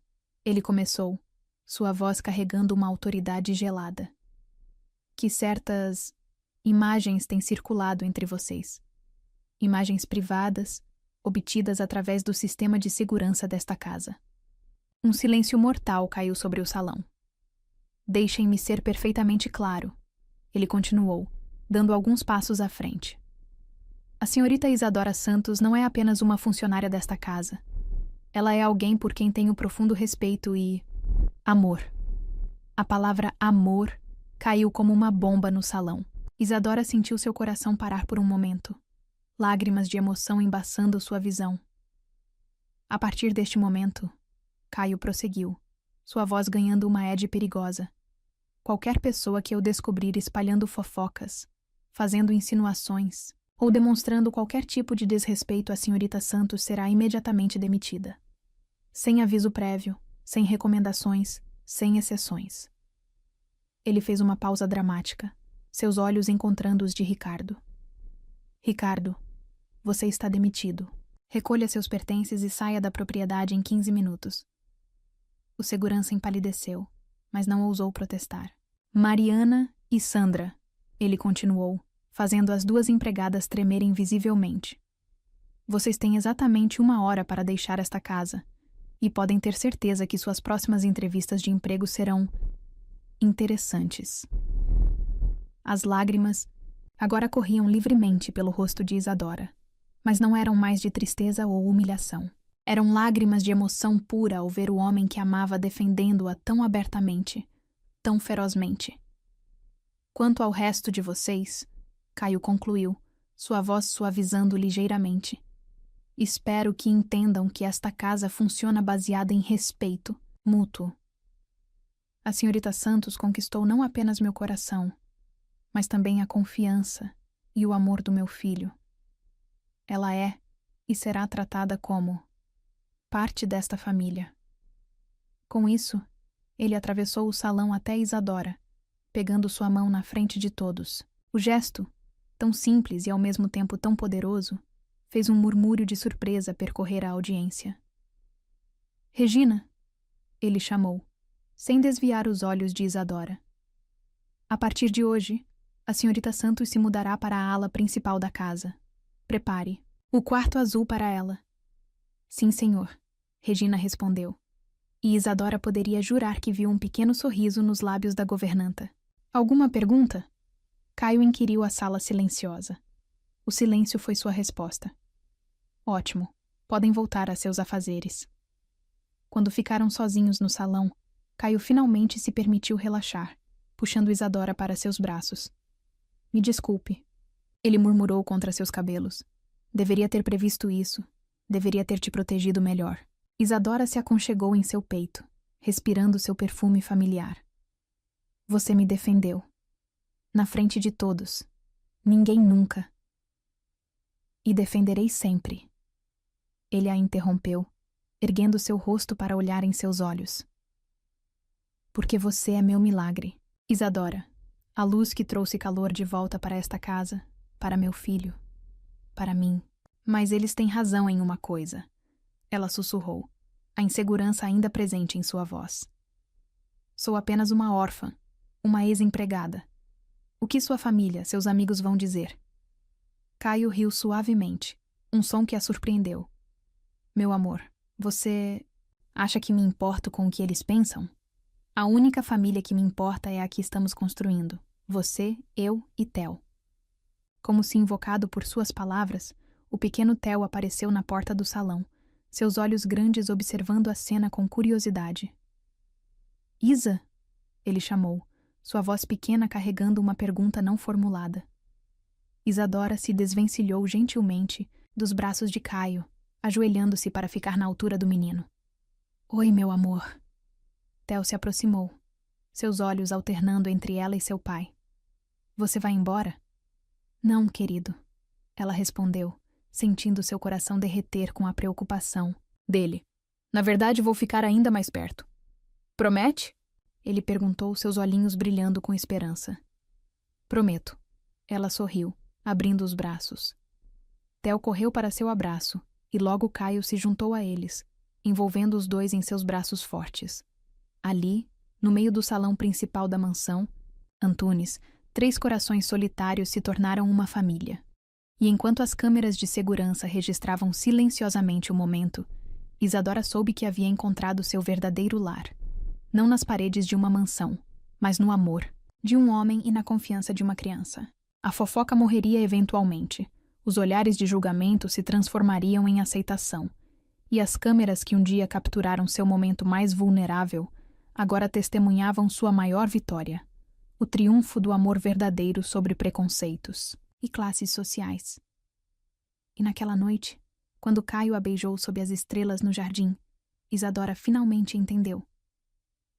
ele começou, sua voz carregando uma autoridade gelada. Que certas imagens têm circulado entre vocês. Imagens privadas, obtidas através do sistema de segurança desta casa. Um silêncio mortal caiu sobre o salão. Deixem-me ser perfeitamente claro, ele continuou, dando alguns passos à frente. A senhorita Isadora Santos não é apenas uma funcionária desta casa. Ela é alguém por quem tenho profundo respeito e amor. A palavra amor caiu como uma bomba no salão. Isadora sentiu seu coração parar por um momento, lágrimas de emoção embaçando sua visão. A partir deste momento, Caio prosseguiu, sua voz ganhando uma edge perigosa. Qualquer pessoa que eu descobrir espalhando fofocas, fazendo insinuações ou demonstrando qualquer tipo de desrespeito à senhorita Santos será imediatamente demitida. Sem aviso prévio, sem recomendações, sem exceções. Ele fez uma pausa dramática, seus olhos encontrando os de Ricardo. Ricardo, você está demitido. Recolha seus pertences e saia da propriedade em 15 minutos. O segurança empalideceu, mas não ousou protestar. Mariana e Sandra, ele continuou, fazendo as duas empregadas tremerem visivelmente. Vocês têm exatamente 1 hora para deixar esta casa, e podem ter certeza que suas próximas entrevistas de emprego serão interessantes. As lágrimas agora corriam livremente pelo rosto de Isadora, mas não eram mais de tristeza ou humilhação. Eram lágrimas de emoção pura ao ver o homem que amava defendendo-a tão abertamente, tão ferozmente. Quanto ao resto de vocês, Caio concluiu, sua voz suavizando ligeiramente. Espero que entendam que esta casa funciona baseada em respeito mútuo. A senhorita Santos conquistou não apenas meu coração, mas também a confiança e o amor do meu filho. Ela é e será tratada como parte desta família. Com isso, ele atravessou o salão até Isadora, pegando sua mão na frente de todos. O gesto, tão simples e ao mesmo tempo tão poderoso, fez um murmúrio de surpresa percorrer a audiência. Regina, ele chamou, sem desviar os olhos de Isadora. A partir de hoje, a senhorita Santos se mudará para a ala principal da casa. Prepare o quarto azul para ela. Sim, senhor, Regina respondeu. E Isadora poderia jurar que viu um pequeno sorriso nos lábios da governanta. Alguma pergunta? Caio inquiriu a sala silenciosa. O silêncio foi sua resposta. Ótimo, podem voltar a seus afazeres. Quando ficaram sozinhos no salão, Caio finalmente se permitiu relaxar, puxando Isadora para seus braços. Me desculpe, ele murmurou contra seus cabelos. Deveria ter previsto isso. Deveria ter te protegido melhor. Isadora se aconchegou em seu peito, respirando seu perfume familiar. Você me defendeu. Na frente de todos. Ninguém nunca. E defenderei sempre. Ele a interrompeu, erguendo seu rosto para olhar em seus olhos. Porque você é meu milagre. Isadora, a luz que trouxe calor de volta para esta casa, para meu filho, para mim. Mas eles têm razão em uma coisa. Ela sussurrou, a insegurança ainda presente em sua voz. Sou apenas uma órfã, uma ex-empregada. O que sua família, seus amigos vão dizer? Caio riu suavemente, um som que a surpreendeu. Meu amor, você... Acha que me importo com o que eles pensam? A única família que me importa é a que estamos construindo. Você, eu e Theo. Como se invocado por suas palavras, o pequeno Theo apareceu na porta do salão, seus olhos grandes observando a cena com curiosidade. Isa? Ele chamou, sua voz pequena carregando uma pergunta não formulada. Isadora se desvencilhou gentilmente dos braços de Caio, ajoelhando-se para ficar na altura do menino. Oi, meu amor. Theo se aproximou, seus olhos alternando entre ela e seu pai. Você vai embora? Não, querido, ela respondeu, sentindo seu coração derreter com a preocupação dele. Na verdade, vou ficar ainda mais perto. Promete? Ele perguntou, seus olhinhos brilhando com esperança. Prometo. Ela sorriu, abrindo os braços. Theo correu para seu abraço, e logo Caio se juntou a eles, envolvendo os dois em seus braços fortes. Ali, no meio do salão principal da mansão, Antunes, 3 corações solitários se tornaram uma família. E enquanto as câmeras de segurança registravam silenciosamente o momento, Isadora soube que havia encontrado seu verdadeiro lar. Não nas paredes de uma mansão, mas no amor de um homem e na confiança de uma criança. A fofoca morreria eventualmente, os olhares de julgamento se transformariam em aceitação, e as câmeras que um dia capturaram seu momento mais vulnerável agora testemunhavam sua maior vitória, o triunfo do amor verdadeiro sobre preconceitos e classes sociais. E naquela noite, quando Caio a beijou sob as estrelas no jardim, Isadora finalmente entendeu.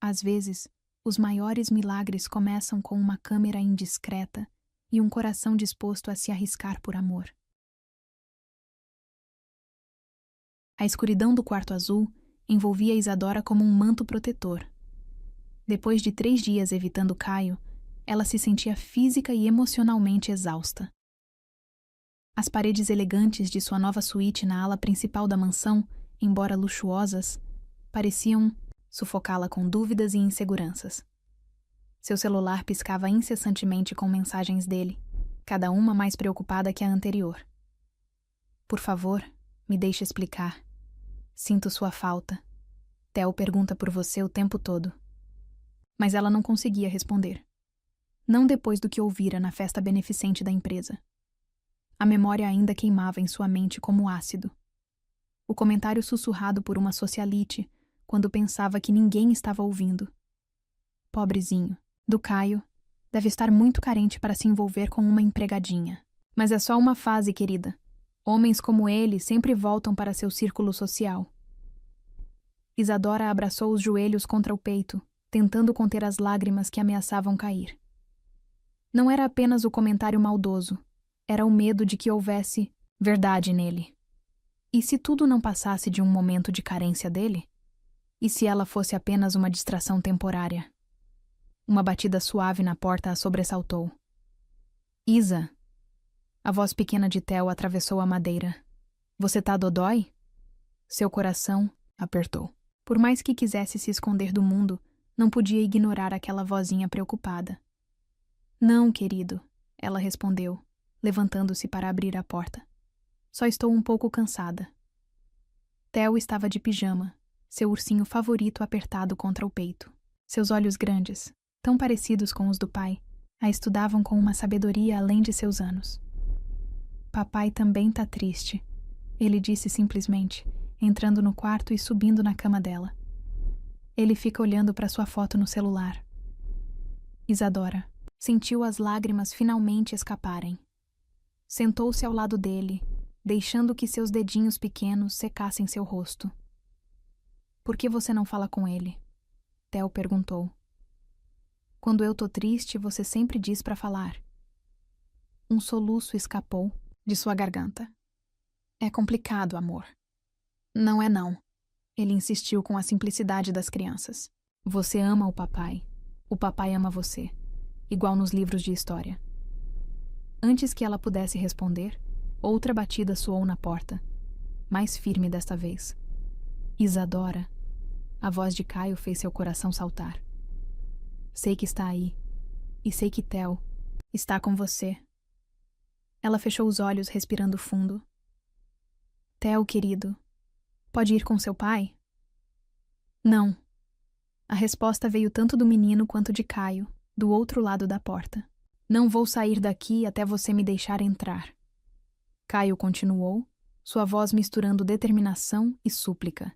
Às vezes, os maiores milagres começam com uma câmera indiscreta e um coração disposto a se arriscar por amor. A escuridão do quarto azul envolvia Isadora como um manto protetor. Depois de 3 dias evitando Caio, ela se sentia física e emocionalmente exausta. As paredes elegantes de sua nova suíte na ala principal da mansão, embora luxuosas, pareciam sufocá-la com dúvidas e inseguranças. Seu celular piscava incessantemente com mensagens dele, cada uma mais preocupada que a anterior. Por favor, me deixe explicar. Sinto sua falta. Theo pergunta por você o tempo todo. Mas ela não conseguia responder. Não depois do que ouvira na festa beneficente da empresa. A memória ainda queimava em sua mente como ácido. O comentário sussurrado por uma socialite, quando pensava que ninguém estava ouvindo. Pobrezinho, do Caio, deve estar muito carente para se envolver com uma empregadinha. Mas é só uma fase, querida. Homens como ele sempre voltam para seu círculo social. Isadora abraçou os joelhos contra o peito, tentando conter as lágrimas que ameaçavam cair. Não era apenas o comentário maldoso, era o medo de que houvesse verdade nele. E se tudo não passasse de um momento de carência dele? E se ela fosse apenas uma distração temporária? Uma batida suave na porta a sobressaltou. Isa! A voz pequena de Theo atravessou a madeira. Você tá dodói? Seu coração apertou. Por mais que quisesse se esconder do mundo, não podia ignorar aquela vozinha preocupada. Não, querido, ela respondeu, levantando-se para abrir a porta. Só estou um pouco cansada. Theo estava de pijama, seu ursinho favorito apertado contra o peito. Seus olhos grandes, tão parecidos com os do pai, a estudavam com uma sabedoria além de seus anos. Papai também tá triste, ele disse simplesmente, entrando no quarto e subindo na cama dela. Ele fica olhando para sua foto no celular. Isadora sentiu as lágrimas finalmente escaparem. Sentou-se ao lado dele, deixando que seus dedinhos pequenos secassem seu rosto. Por que você não fala com ele? Theo perguntou. Quando eu tô triste, você sempre diz para falar. Um soluço escapou de sua garganta. É complicado, amor. Não é não. Ele insistiu com a simplicidade das crianças. Você ama o papai ama você, igual nos livros de história. Antes que ela pudesse responder, outra batida soou na porta, mais firme desta vez. Isadora. A voz de Caio fez seu coração saltar. Sei que está aí, e sei que Theo está com você. Ela fechou os olhos, respirando fundo. Theo, querido, pode ir com seu pai? Não. A resposta veio tanto do menino quanto de Caio, do outro lado da porta. Não vou sair daqui até você me deixar entrar. Caio continuou, sua voz misturando determinação e súplica.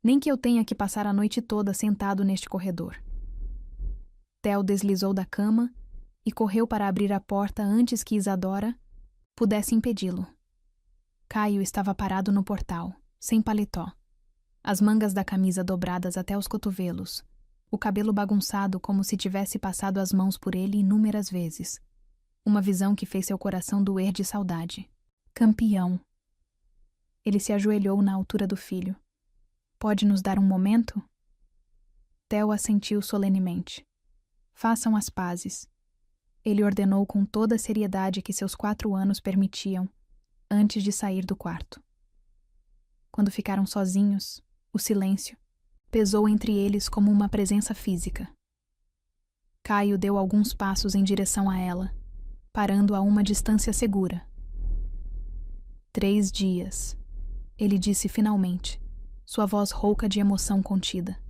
Nem que eu tenha que passar a noite toda sentado neste corredor. Theo deslizou da cama e correu para abrir a porta antes que Isadora pudesse impedi-lo. Caio estava parado no portal, sem paletó, as mangas da camisa dobradas até os cotovelos, o cabelo bagunçado como se tivesse passado as mãos por ele inúmeras vezes. Uma visão que fez seu coração doer de saudade. Campeão. Ele se ajoelhou na altura do filho. Pode nos dar um momento? Theo assentiu solenemente. Façam as pazes. Ele ordenou com toda a seriedade que seus 4 anos permitiam, antes de sair do quarto. Quando ficaram sozinhos, o silêncio pesou entre eles como uma presença física. Caio deu alguns passos em direção a ela, parando a uma distância segura. 3 dias, ele disse finalmente, sua voz rouca de emoção contida.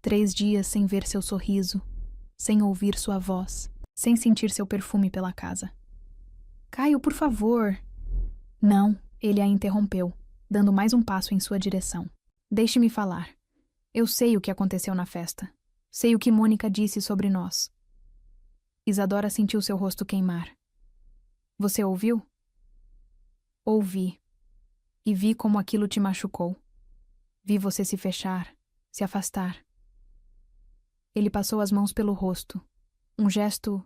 3 dias sem ver seu sorriso, sem ouvir sua voz, sem sentir seu perfume pela casa. Caio, por favor. Não, ele a interrompeu, dando mais um passo em sua direção. Deixe-me falar. Eu sei o que aconteceu na festa. Sei o que Mônica disse sobre nós. Isadora sentiu seu rosto queimar. Você ouviu? Ouvi. E vi como aquilo te machucou. Vi você se fechar, se afastar. Ele passou as mãos pelo rosto, um gesto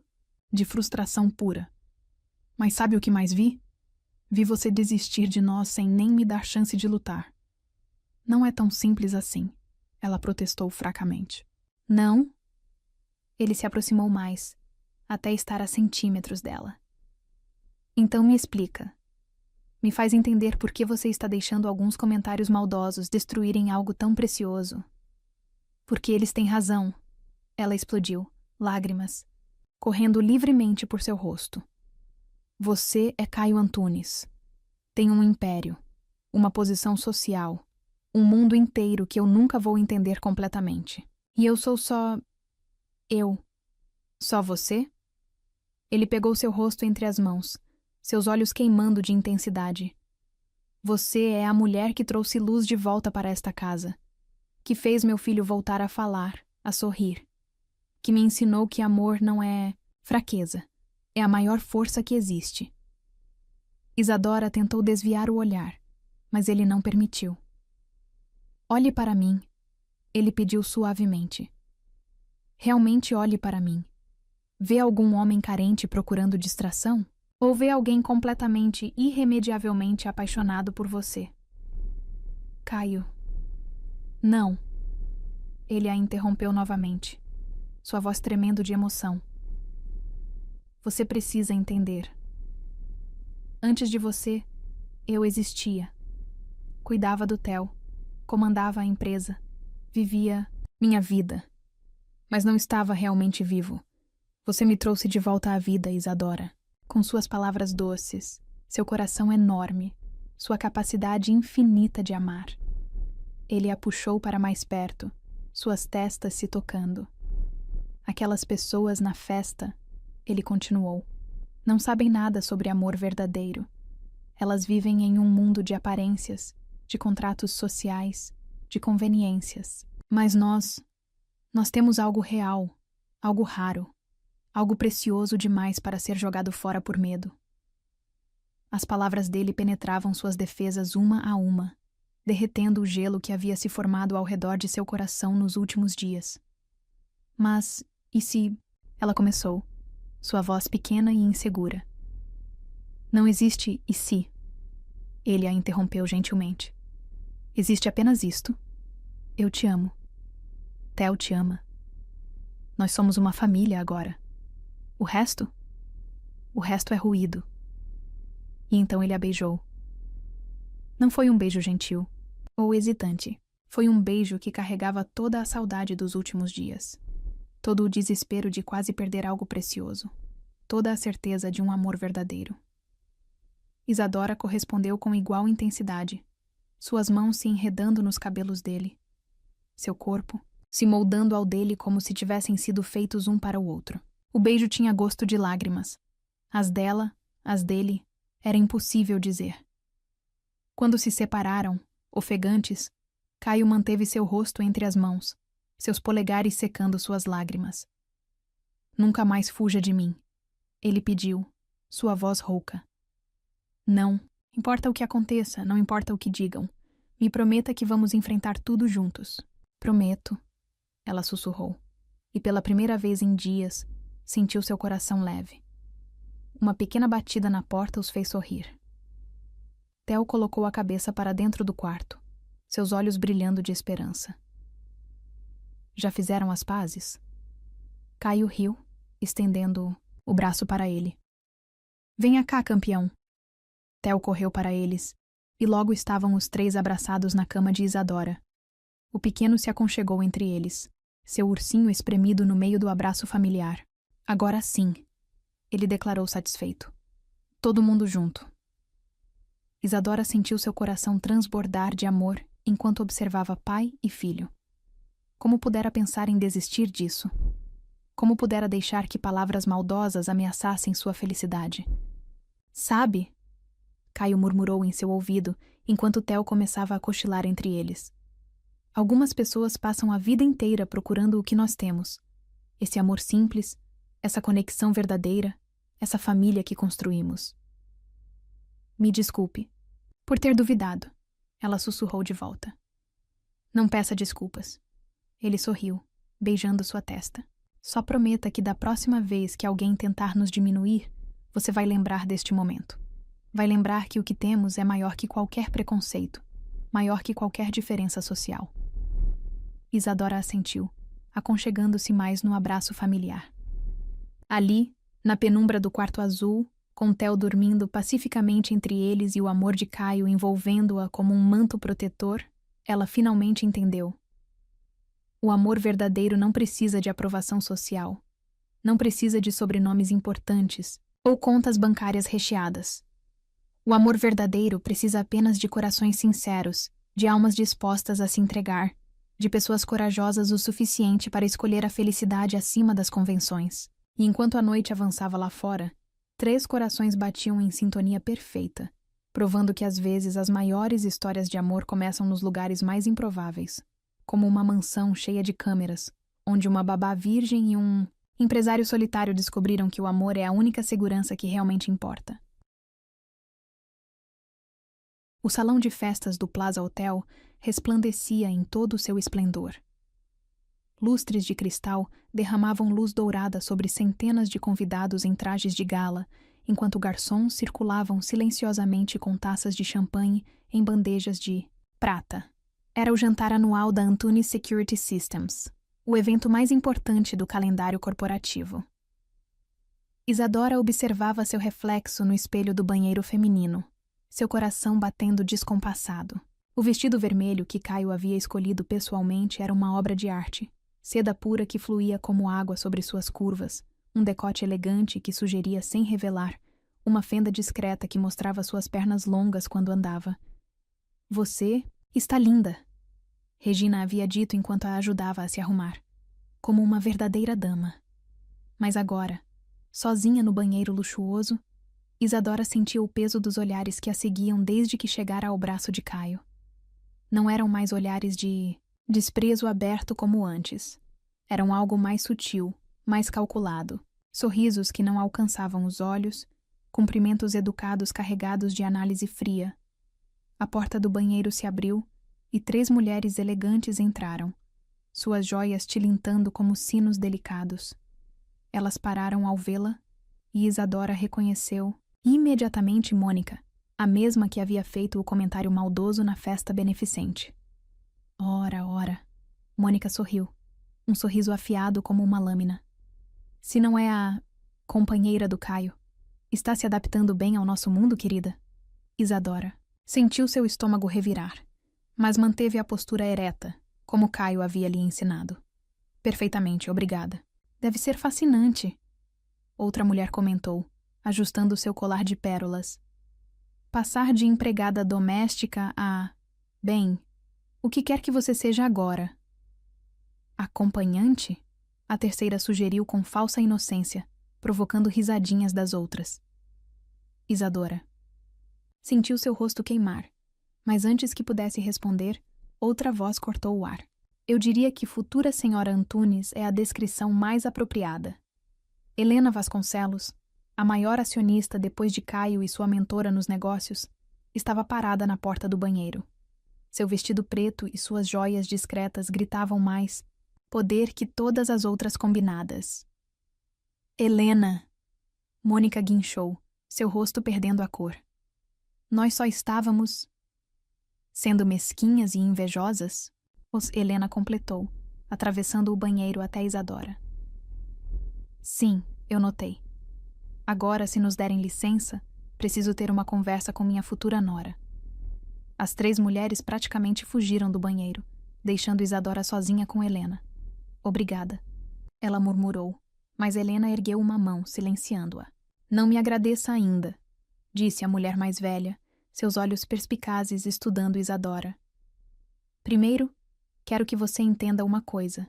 de frustração pura. Mas sabe o que mais vi? Vi você desistir de nós sem nem me dar chance de lutar. Não é tão simples assim, ela protestou fracamente. Não? Ele se aproximou mais, até estar a centímetros dela. Então me explica. Me faz entender por que você está deixando alguns comentários maldosos destruírem algo tão precioso. Porque eles têm razão. Ela explodiu, lágrimas, correndo livremente por seu rosto. Você é Caio Antunes. Tem um império, uma posição social, um mundo inteiro que eu nunca vou entender completamente. E eu sou só... eu. Só você? Ele pegou seu rosto entre as mãos, seus olhos queimando de intensidade. Você é a mulher que trouxe luz de volta para esta casa, que fez meu filho voltar a falar, a sorrir, que me ensinou que amor não é fraqueza, é a maior força que existe. Isadora tentou desviar o olhar, mas ele não permitiu. Olhe para mim, ele pediu suavemente. Realmente olhe para mim. Vê algum homem carente procurando distração? Ou vê alguém completamente, irremediavelmente apaixonado por você? Caio. Não. Ele a interrompeu novamente, sua voz tremendo de emoção. Você precisa entender. Antes de você, eu existia. Cuidava do Theo, comandava a empresa, vivia minha vida. Mas não estava realmente vivo. Você me trouxe de volta à vida, Isadora. Com suas palavras doces, seu coração enorme, sua capacidade infinita de amar. Ele a puxou para mais perto, suas testas se tocando. Aquelas pessoas na festa, ele continuou, não sabem nada sobre amor verdadeiro. Elas vivem em um mundo de aparências, de contratos sociais, de conveniências. Mas nós temos algo real, algo raro, algo precioso demais para ser jogado fora por medo. As palavras dele penetravam suas defesas uma a uma, derretendo o gelo que havia se formado ao redor de seu coração nos últimos dias. Mas, e se... Ela começou, sua voz pequena e insegura. Não existe e se. Ele a interrompeu gentilmente. Existe apenas isto. Eu te amo. Theo te ama. Nós somos uma família agora. O resto? O resto é ruído. E então ele a beijou. Não foi um beijo gentil ou hesitante. Foi um beijo que carregava toda a saudade dos últimos dias. Todo o desespero de quase perder algo precioso. Toda a certeza de um amor verdadeiro. Isadora correspondeu com igual intensidade, suas mãos se enredando nos cabelos dele. seu corpo, se moldando ao dele como se tivessem sido feitos um para o outro. O beijo tinha gosto de lágrimas. As dela, as dele, era impossível dizer. Quando se separaram, ofegantes, Caio manteve seu rosto entre as mãos, seus polegares secando suas lágrimas. Nunca mais fuja de mim, ele pediu, sua voz rouca. Não, importa o que aconteça, não importa o que digam. Me prometa que vamos enfrentar tudo juntos. Prometo, ela sussurrou, e pela primeira vez em dias, sentiu seu coração leve. Uma pequena batida na porta os fez sorrir. Theo colocou a cabeça para dentro do quarto, seus olhos brilhando de esperança. Já fizeram as pazes? Caio riu, estendendo o braço para ele. Venha cá, campeão. Theo correu para eles, e logo estavam os três abraçados na cama de Isadora. O pequeno se aconchegou entre eles, seu ursinho espremido no meio do abraço familiar. Agora sim, ele declarou satisfeito. Todo mundo junto. Isadora sentiu seu coração transbordar de amor enquanto observava pai e filho. Como pudera pensar em desistir disso? Como pudera deixar que palavras maldosas ameaçassem sua felicidade? Sabe? Caio murmurou em seu ouvido enquanto Theo começava a cochilar entre eles. Algumas pessoas passam a vida inteira procurando o que nós temos. Esse amor simples, essa conexão verdadeira, essa família que construímos. Me desculpe por ter duvidado, ela sussurrou de volta. Não peça desculpas. Ele sorriu, beijando sua testa. Só prometa que da próxima vez que alguém tentar nos diminuir, você vai lembrar deste momento. Vai lembrar que o que temos é maior que qualquer preconceito, maior que qualquer diferença social. Isadora assentiu, aconchegando-se mais no abraço familiar. Ali, na penumbra do quarto azul, com Theo dormindo pacificamente entre eles e o amor de Caio envolvendo-a como um manto protetor, ela finalmente entendeu. O amor verdadeiro não precisa de aprovação social, não precisa de sobrenomes importantes ou contas bancárias recheadas. O amor verdadeiro precisa apenas de corações sinceros, de almas dispostas a se entregar, de pessoas corajosas o suficiente para escolher a felicidade acima das convenções. E enquanto a noite avançava lá fora, 3 corações batiam em sintonia perfeita, provando que às vezes as maiores histórias de amor começam nos lugares mais improváveis, como uma mansão cheia de câmeras, onde uma babá virgem e um empresário solitário descobriram que o amor é a única segurança que realmente importa. O salão de festas do Plaza Hotel resplandecia em todo o seu esplendor. Lustres de cristal derramavam luz dourada sobre centenas de convidados em trajes de gala, enquanto garçons circulavam silenciosamente com taças de champanhe em bandejas de prata. Era o jantar anual da Antunes Security Systems, o evento mais importante do calendário corporativo. Isadora observava seu reflexo no espelho do banheiro feminino, seu coração batendo descompassado. O vestido vermelho que Caio havia escolhido pessoalmente era uma obra de arte, seda pura que fluía como água sobre suas curvas, um decote elegante que sugeria sem revelar, uma fenda discreta que mostrava suas pernas longas quando andava. Você está linda, Regina havia dito enquanto a ajudava a se arrumar, como uma verdadeira dama. Mas agora, sozinha no banheiro luxuoso, Isadora sentia o peso dos olhares que a seguiam desde que chegara ao braço de Caio. Não eram mais olhares de desprezo aberto como antes. Eram algo mais sutil, mais calculado. Sorrisos que não alcançavam os olhos, cumprimentos educados carregados de análise fria. A porta do banheiro se abriu e 3 mulheres elegantes entraram, suas joias tilintando como sinos delicados. Elas pararam ao vê-la e Isadora reconheceu imediatamente Mônica, a mesma que havia feito o comentário maldoso na festa beneficente. Ora, ora. Mônica sorriu, um sorriso afiado como uma lâmina. Se não é a companheira do Caio, está se adaptando bem ao nosso mundo, querida? Isadora sentiu seu estômago revirar, mas manteve a postura ereta, como Caio havia lhe ensinado. Perfeitamente, obrigada. Deve ser fascinante. Outra mulher comentou, ajustando seu colar de pérolas. Passar de empregada doméstica a... Bem, o que quer que você seja agora, Acompanhante? A terceira sugeriu com falsa inocência, provocando risadinhas das outras. Isadora. Sentiu seu rosto queimar, mas antes que pudesse responder, outra voz cortou o ar. Eu diria que futura senhora Antunes é a descrição mais apropriada. Helena Vasconcelos, a maior acionista depois de Caio e sua mentora nos negócios, estava parada na porta do banheiro. Seu vestido preto e suas joias discretas gritavam mais poder que todas as outras combinadas. Helena! Mônica guinchou, seu rosto perdendo a cor. Nós só estávamos sendo mesquinhas e invejosas? Helena completou, atravessando o banheiro até Isadora. Sim, eu notei. Agora, se nos derem licença, preciso ter uma conversa com minha futura nora. As 3 mulheres praticamente fugiram do banheiro, deixando Isadora sozinha com Helena. Obrigada, ela murmurou, mas Helena ergueu uma mão, silenciando-a. Não me agradeça ainda, disse a mulher mais velha, seus olhos perspicazes estudando Isadora. Primeiro, quero que você entenda uma coisa.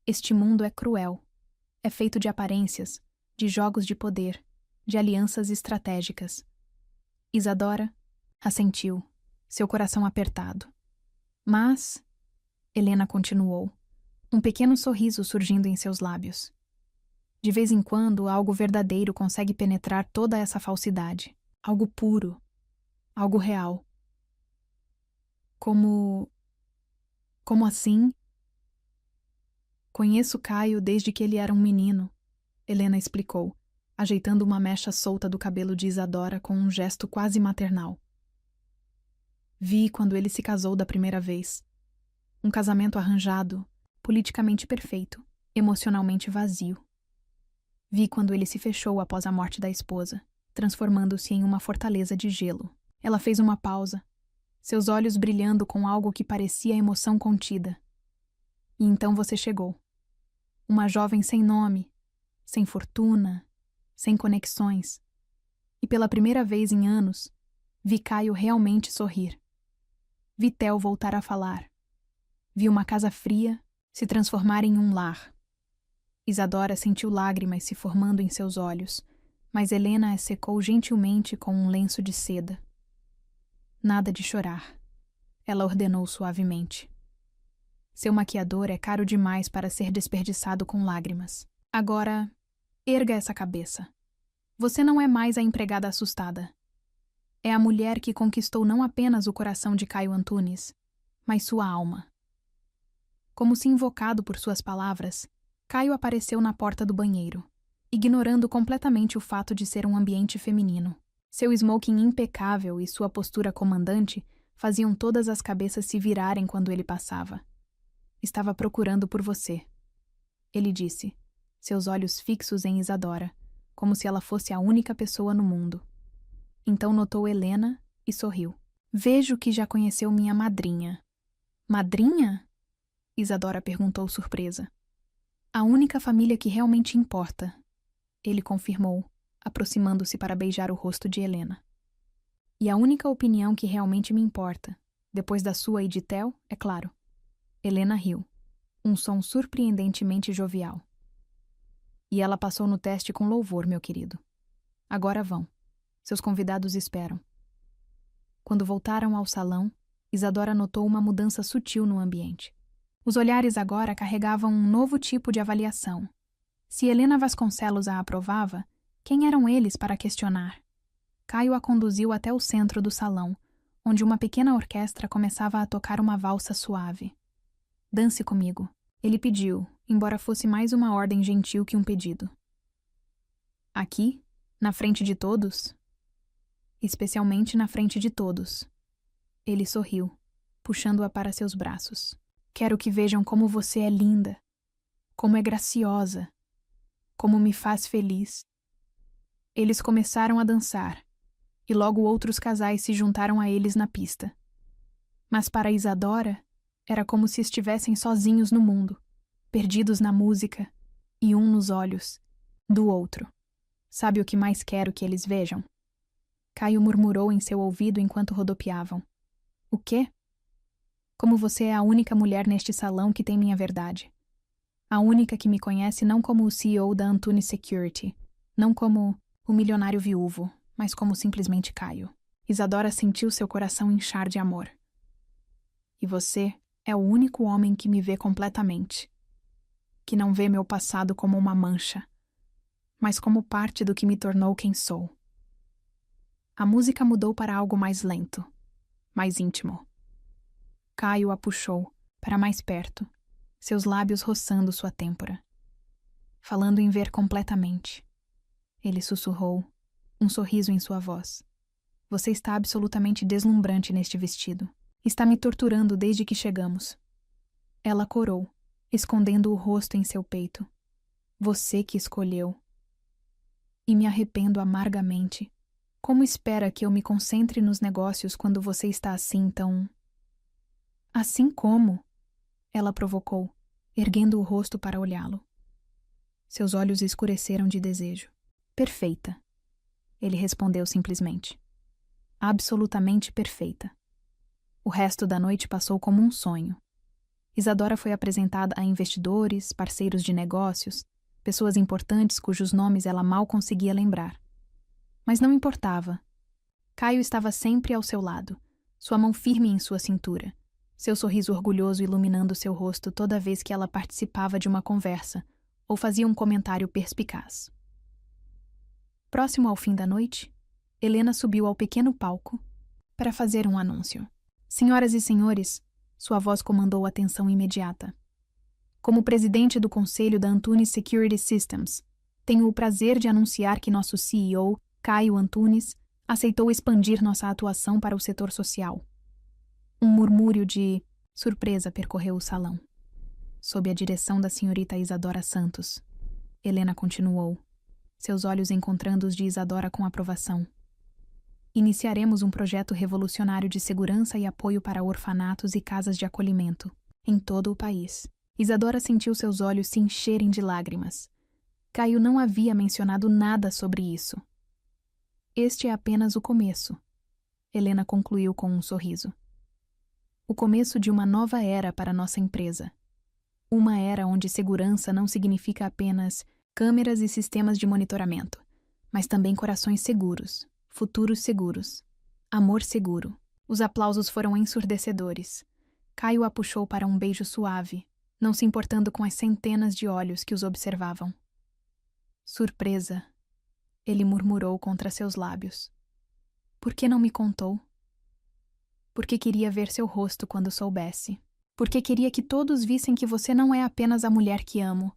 Este mundo é cruel. É feito de aparências, de jogos de poder, de alianças estratégicas. Isadora assentiu, seu coração apertado. Mas, Helena continuou, um pequeno sorriso surgindo em seus lábios. De vez em quando, algo verdadeiro consegue penetrar toda essa falsidade. Algo puro. Algo real. Como assim? Conheço Caio desde que ele era um menino, Helena explicou, ajeitando uma mecha solta do cabelo de Isadora com um gesto quase maternal. Vi quando ele se casou da primeira vez. Um casamento arranjado, politicamente perfeito, emocionalmente vazio. Vi quando ele se fechou após a morte da esposa, transformando-se em uma fortaleza de gelo. Ela fez uma pausa, seus olhos brilhando com algo que parecia emoção contida. E então você chegou. Uma jovem sem nome, sem fortuna, sem conexões. E pela primeira vez em anos, vi Caio realmente sorrir. Vi Theo voltar a falar. Vi uma casa fria se transformar em um lar. Isadora sentiu lágrimas se formando em seus olhos, mas Helena as secou gentilmente com um lenço de seda. Nada de chorar, ela ordenou suavemente. Seu maquiador é caro demais para ser desperdiçado com lágrimas. Agora, erga essa cabeça. Você não é mais a empregada assustada. É a mulher que conquistou não apenas o coração de Caio Antunes, mas sua alma. Como se invocado por suas palavras, Caio apareceu na porta do banheiro, ignorando completamente o fato de ser um ambiente feminino. Seu smoking impecável e sua postura comandante faziam todas as cabeças se virarem quando ele passava. Estava procurando por você, ele disse, seus olhos fixos em Isadora, como se ela fosse a única pessoa no mundo. Então notou Helena e sorriu. Vejo que já conheceu minha madrinha. Madrinha? Isadora perguntou surpresa. A única família que realmente importa, ele confirmou, aproximando-se para beijar o rosto de Helena. E a única opinião que realmente me importa, depois da sua e de Theo, é claro. Helena riu, um som surpreendentemente jovial. E ela passou no teste com louvor, meu querido. Agora vão. Seus convidados esperam. Quando voltaram ao salão, Isadora notou uma mudança sutil no ambiente. Os olhares agora carregavam um novo tipo de avaliação. Se Helena Vasconcelos a aprovava, quem eram eles para questionar? Caio a conduziu até o centro do salão, onde uma pequena orquestra começava a tocar uma valsa suave. Dance comigo, ele pediu, embora fosse mais uma ordem gentil que um pedido. Aqui, na frente de todos? Especialmente na frente de todos. Ele sorriu, puxando-a para seus braços. Quero que vejam como você é linda, como é graciosa, como me faz feliz. Eles começaram a dançar, e logo outros casais se juntaram a eles na pista. Mas para Isadora, era como se estivessem sozinhos no mundo, perdidos na música, e um nos olhos, do outro. Sabe o que mais quero que eles vejam? Caio murmurou em seu ouvido enquanto rodopiavam. O quê? Como você é a única mulher neste salão que tem minha verdade. A única que me conhece não como o CEO da Antunes Security, não como o milionário viúvo, mas como simplesmente Caio. Isadora sentiu seu coração inchar de amor. E você é o único homem que me vê completamente, que não vê meu passado como uma mancha, mas como parte do que me tornou quem sou. A música mudou para algo mais lento, mais íntimo. Caio a puxou para mais perto, seus lábios roçando sua têmpora. Falando em ver completamente. Ele sussurrou, um sorriso em sua voz. Você está absolutamente deslumbrante neste vestido. Está me torturando desde que chegamos. Ela corou, escondendo o rosto em seu peito. Você que escolheu. E me arrependo amargamente. Como espera que eu me concentre nos negócios quando você está assim tão... Assim como? Ela provocou, erguendo o rosto para olhá-lo. Seus olhos escureceram de desejo. Perfeita. Ele respondeu simplesmente. Absolutamente perfeita. O resto da noite passou como um sonho. Isadora foi apresentada a investidores, parceiros de negócios, pessoas importantes cujos nomes ela mal conseguia lembrar. Mas não importava. Caio estava sempre ao seu lado, sua mão firme em sua cintura, seu sorriso orgulhoso iluminando seu rosto toda vez que ela participava de uma conversa ou fazia um comentário perspicaz. Próximo ao fim da noite, Helena subiu ao pequeno palco para fazer um anúncio. Senhoras e senhores, sua voz comandou atenção imediata. Como presidente do conselho da Antunes Security Systems, tenho o prazer de anunciar que nosso CEO, Caio Antunes, aceitou expandir nossa atuação para o setor social. Um murmúrio de surpresa percorreu o salão. Sob a direção da senhorita Isadora Santos, Helena continuou, seus olhos encontrando os de Isadora com aprovação. Iniciaremos um projeto revolucionário de segurança e apoio para orfanatos e casas de acolhimento, em todo o país. Isadora sentiu seus olhos se encherem de lágrimas. Caio não havia mencionado nada sobre isso. Este é apenas o começo, Helena concluiu com um sorriso. O começo de uma nova era para nossa empresa. Uma era onde segurança não significa apenas câmeras e sistemas de monitoramento, mas também corações seguros, futuros seguros, amor seguro. Os aplausos foram ensurdecedores. Caio a puxou para um beijo suave, não se importando com as centenas de olhos que os observavam. Surpresa, ele murmurou contra seus lábios. Por que não me contou? Porque queria ver seu rosto quando soubesse. Porque queria que todos vissem que você não é apenas a mulher que amo.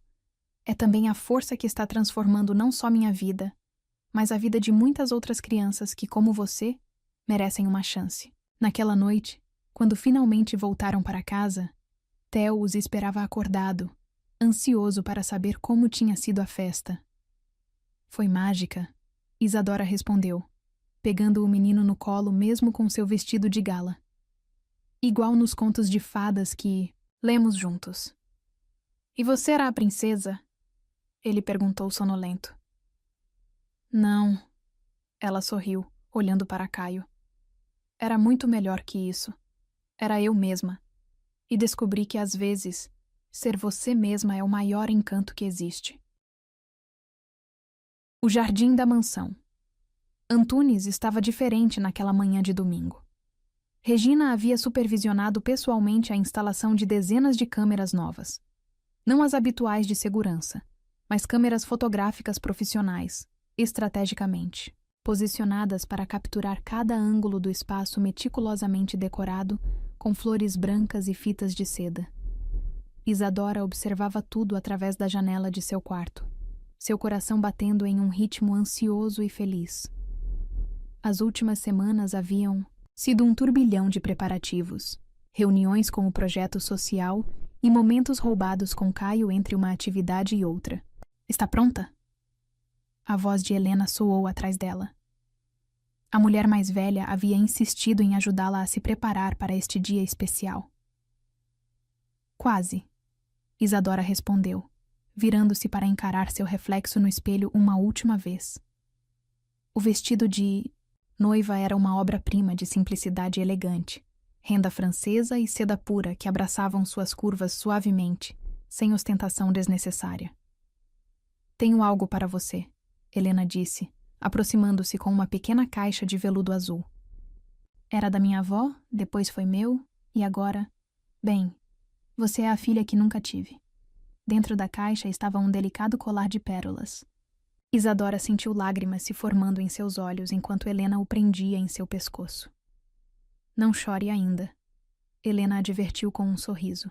É também a força que está transformando não só minha vida, mas a vida de muitas outras crianças que, como você, merecem uma chance. Naquela noite, quando finalmente voltaram para casa, Theo os esperava acordado, ansioso para saber como tinha sido a festa. Foi mágica, Isadora respondeu, pegando o menino no colo mesmo com seu vestido de gala. Igual nos contos de fadas que lemos juntos. E você era a princesa? Ele perguntou sonolento. Não. Ela sorriu, olhando para Caio. Era muito melhor que isso. Era eu mesma. E descobri que, às vezes, ser você mesma é o maior encanto que existe. O jardim da mansão. Antunes estava diferente naquela manhã de domingo. Regina havia supervisionado pessoalmente a instalação de dezenas de câmeras novas. Não as habituais de segurança, mas câmeras fotográficas profissionais, estrategicamente, posicionadas para capturar cada ângulo do espaço meticulosamente decorado com flores brancas e fitas de seda. Isadora observava tudo através da janela de seu quarto, seu coração batendo em um ritmo ansioso e feliz. As últimas semanas haviam sido um turbilhão de preparativos, reuniões com o projeto social e momentos roubados com Caio entre uma atividade e outra. Está pronta? A voz de Helena soou atrás dela. A mulher mais velha havia insistido em ajudá-la a se preparar para este dia especial. Quase, Isadora respondeu, virando-se para encarar seu reflexo no espelho uma última vez. O vestido de noiva era uma obra-prima de simplicidade elegante, renda francesa e seda pura que abraçavam suas curvas suavemente, sem ostentação desnecessária. Tenho algo para você, Helena disse, aproximando-se com uma pequena caixa de veludo azul. Era da minha avó, depois foi meu, e agora... Bem, você é a filha que nunca tive. Dentro da caixa estava um delicado colar de pérolas. Isadora sentiu lágrimas se formando em seus olhos enquanto Helena o prendia em seu pescoço. Não chore ainda, Helena advertiu com um sorriso.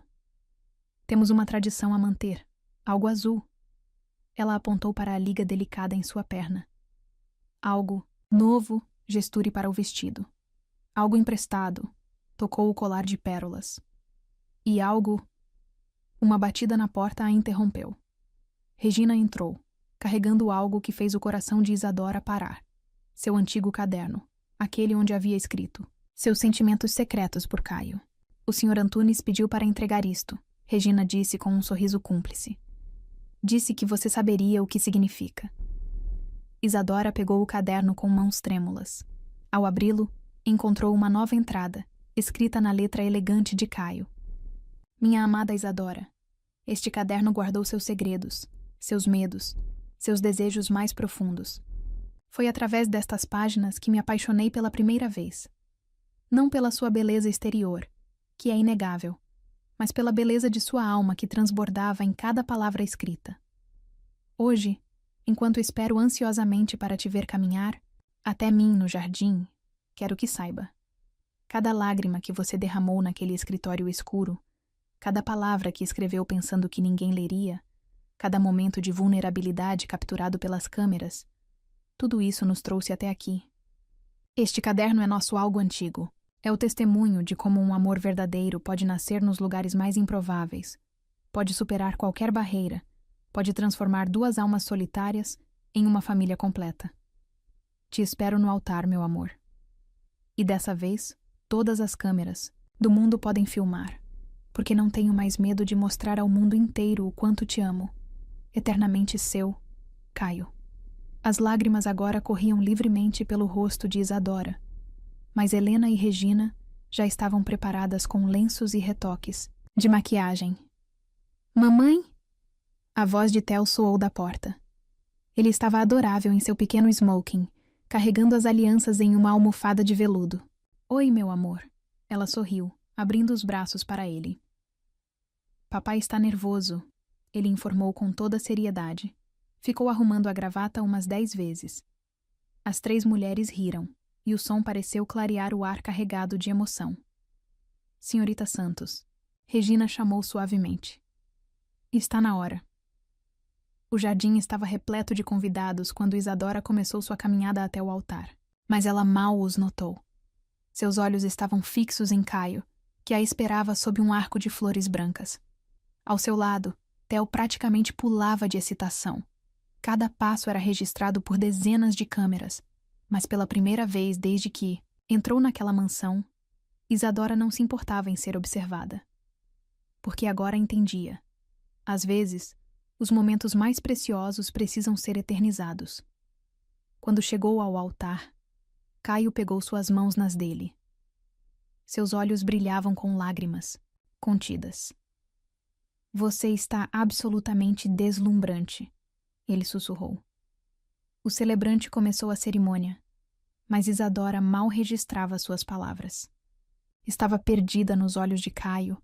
Temos uma tradição a manter, algo azul. Ela apontou para a liga delicada em sua perna. Algo novo, gesture para o vestido. Algo emprestado, tocou o colar de pérolas. E algo... Uma batida na porta a interrompeu. Regina entrou, carregando algo que fez o coração de Isadora parar. Seu antigo caderno, aquele onde havia escrito seus sentimentos secretos por Caio. O Sr. Antunes pediu para entregar isto, Regina disse com um sorriso cúmplice. Disse que você saberia o que significa. Isadora pegou o caderno com mãos trêmulas. Ao abri-lo, encontrou uma nova entrada, escrita na letra elegante de Caio. Minha amada Isadora, este caderno guardou seus segredos, seus medos, seus desejos mais profundos. Foi através destas páginas que me apaixonei pela primeira vez. Não pela sua beleza exterior, que é inegável, mas pela beleza de sua alma que transbordava em cada palavra escrita. Hoje, enquanto espero ansiosamente para te ver caminhar, até mim no jardim, quero que saiba. Cada lágrima que você derramou naquele escritório escuro, cada palavra que escreveu pensando que ninguém leria, cada momento de vulnerabilidade capturado pelas câmeras, tudo isso nos trouxe até aqui. Este caderno é nosso algo antigo. É o testemunho de como um amor verdadeiro pode nascer nos lugares mais improváveis, pode superar qualquer barreira, pode transformar duas almas solitárias em uma família completa. Te espero no altar, meu amor. E dessa vez, todas as câmeras do mundo podem filmar, porque não tenho mais medo de mostrar ao mundo inteiro o quanto te amo. Eternamente seu, Caio. As lágrimas agora corriam livremente pelo rosto de Isadora, mas Helena e Regina já estavam preparadas com lenços e retoques de maquiagem. Mamãe? A voz de Theo soou da porta. Ele estava adorável em seu pequeno smoking, carregando as alianças em uma almofada de veludo. Oi, meu amor. Ela sorriu, abrindo os braços para ele. Papai está nervoso, ele informou com toda a seriedade. Ficou arrumando a gravata umas 10 vezes. As 3 mulheres riram, e o som pareceu clarear o ar carregado de emoção. Senhorita Santos, Regina chamou suavemente. Está na hora. O jardim estava repleto de convidados quando Isadora começou sua caminhada até o altar, mas ela mal os notou. Seus olhos estavam fixos em Caio, que a esperava sob um arco de flores brancas. Ao seu lado, Theo praticamente pulava de excitação. Cada passo era registrado por dezenas de câmeras, mas pela primeira vez desde que entrou naquela mansão, Isadora não se importava em ser observada. Porque agora entendia. Às vezes, os momentos mais preciosos precisam ser eternizados. Quando chegou ao altar, Caio pegou suas mãos nas dele. Seus olhos brilhavam com lágrimas, contidas. Você está absolutamente deslumbrante, ele sussurrou. O celebrante começou a cerimônia, mas Isadora mal registrava suas palavras. Estava perdida nos olhos de Caio,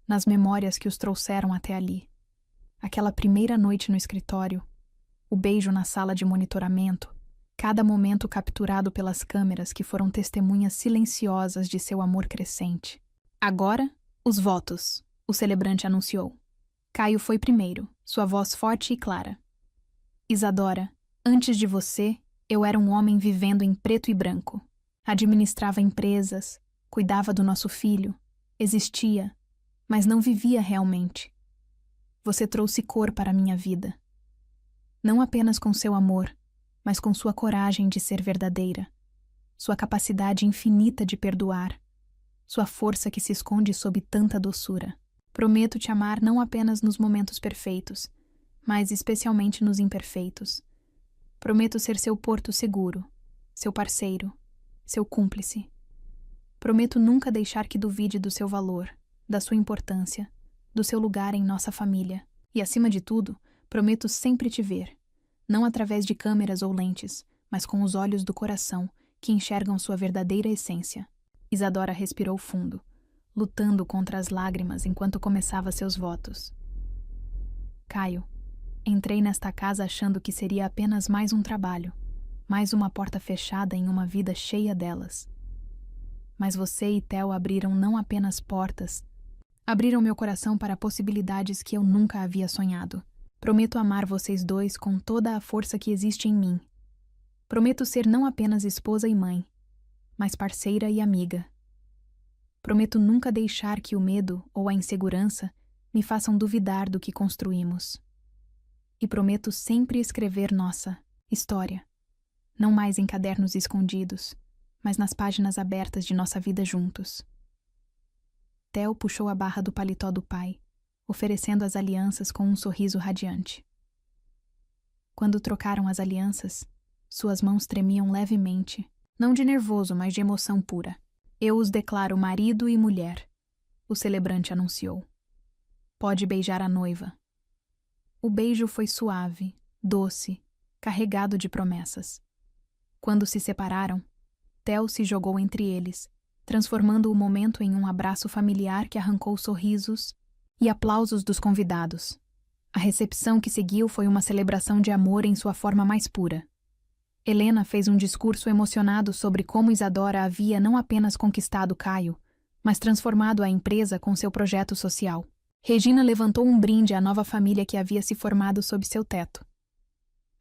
nas memórias que os trouxeram até ali. Aquela primeira noite no escritório, o beijo na sala de monitoramento, cada momento capturado pelas câmeras que foram testemunhas silenciosas de seu amor crescente. Agora, os votos, o celebrante anunciou. Caio foi primeiro, sua voz forte e clara. Isadora, antes de você, eu era um homem vivendo em preto e branco. Administrava empresas, cuidava do nosso filho, existia, mas não vivia realmente. Você trouxe cor para a minha vida. Não apenas com seu amor, mas com sua coragem de ser verdadeira, sua capacidade infinita de perdoar, sua força que se esconde sob tanta doçura. Prometo te amar não apenas nos momentos perfeitos, mas especialmente nos imperfeitos. Prometo ser seu porto seguro, seu parceiro, seu cúmplice. Prometo nunca deixar que duvide do seu valor, da sua importância, do seu lugar em nossa família. E, acima de tudo, prometo sempre te ver, não através de câmeras ou lentes, mas com os olhos do coração, que enxergam sua verdadeira essência. Isadora respirou fundo, lutando contra as lágrimas enquanto começava seus votos. Caio, entrei nesta casa achando que seria apenas mais um trabalho, mais uma porta fechada em uma vida cheia delas. Mas você e Theo abriram não apenas portas, abriram meu coração para possibilidades que eu nunca havia sonhado. Prometo amar vocês dois com toda a força que existe em mim. Prometo ser não apenas esposa e mãe, mas parceira e amiga. Prometo nunca deixar que o medo ou a insegurança me façam duvidar do que construímos. E prometo sempre escrever nossa história, não mais em cadernos escondidos, mas nas páginas abertas de nossa vida juntos. Theo puxou a barra do paletó do pai, oferecendo as alianças com um sorriso radiante. Quando trocaram as alianças, suas mãos tremiam levemente, não de nervoso, mas de emoção pura. Eu os declaro marido e mulher, o celebrante anunciou. Pode beijar a noiva. O beijo foi suave, doce, carregado de promessas. Quando se separaram, Theo se jogou entre eles, transformando o momento em um abraço familiar que arrancou sorrisos e aplausos dos convidados. A recepção que seguiu foi uma celebração de amor em sua forma mais pura. Helena fez um discurso emocionado sobre como Isadora havia não apenas conquistado Caio, mas transformado a empresa com seu projeto social. Regina levantou um brinde à nova família que havia se formado sob seu teto.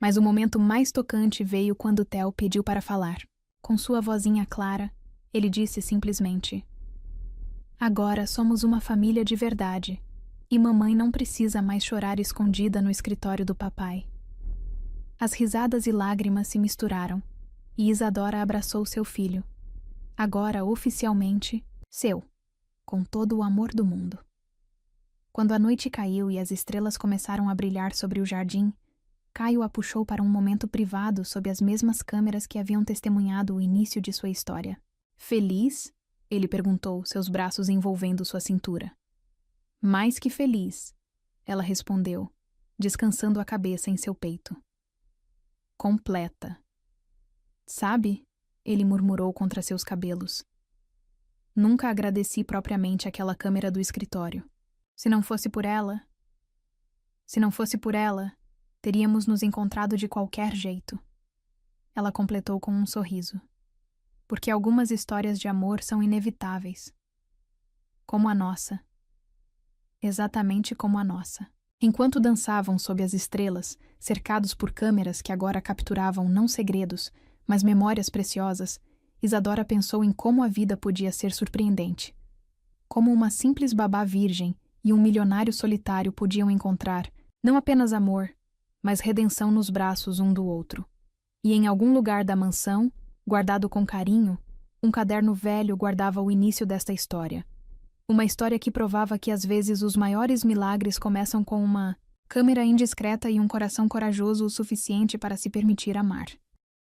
Mas o momento mais tocante veio quando Theo pediu para falar. Com sua vozinha clara, ele disse simplesmente: "Agora somos uma família de verdade, e mamãe não precisa mais chorar escondida no escritório do papai." As risadas e lágrimas se misturaram, e Isadora abraçou seu filho, agora oficialmente seu, com todo o amor do mundo. Quando a noite caiu e as estrelas começaram a brilhar sobre o jardim, Caio a puxou para um momento privado sob as mesmas câmeras que haviam testemunhado o início de sua história. "Feliz?" ele perguntou, seus braços envolvendo sua cintura. "Mais que feliz", ela respondeu, descansando a cabeça em seu peito. "Completa." "Sabe?" ele murmurou contra seus cabelos. "Nunca agradeci propriamente aquela câmera do escritório. Se não fosse por ela, teríamos nos encontrado de qualquer jeito." Ela completou com um sorriso. "Porque algumas histórias de amor são inevitáveis. Como a nossa. Exatamente como a nossa." Enquanto dançavam sob as estrelas, cercados por câmeras que agora capturavam não segredos, mas memórias preciosas, Isadora pensou em como a vida podia ser surpreendente. Como uma simples babá virgem e um milionário solitário podiam encontrar, não apenas amor, mas redenção nos braços um do outro. E em algum lugar da mansão, guardado com carinho, um caderno velho guardava o início desta história. Uma história que provava que às vezes os maiores milagres começam com uma câmera indiscreta e um coração corajoso o suficiente para se permitir amar.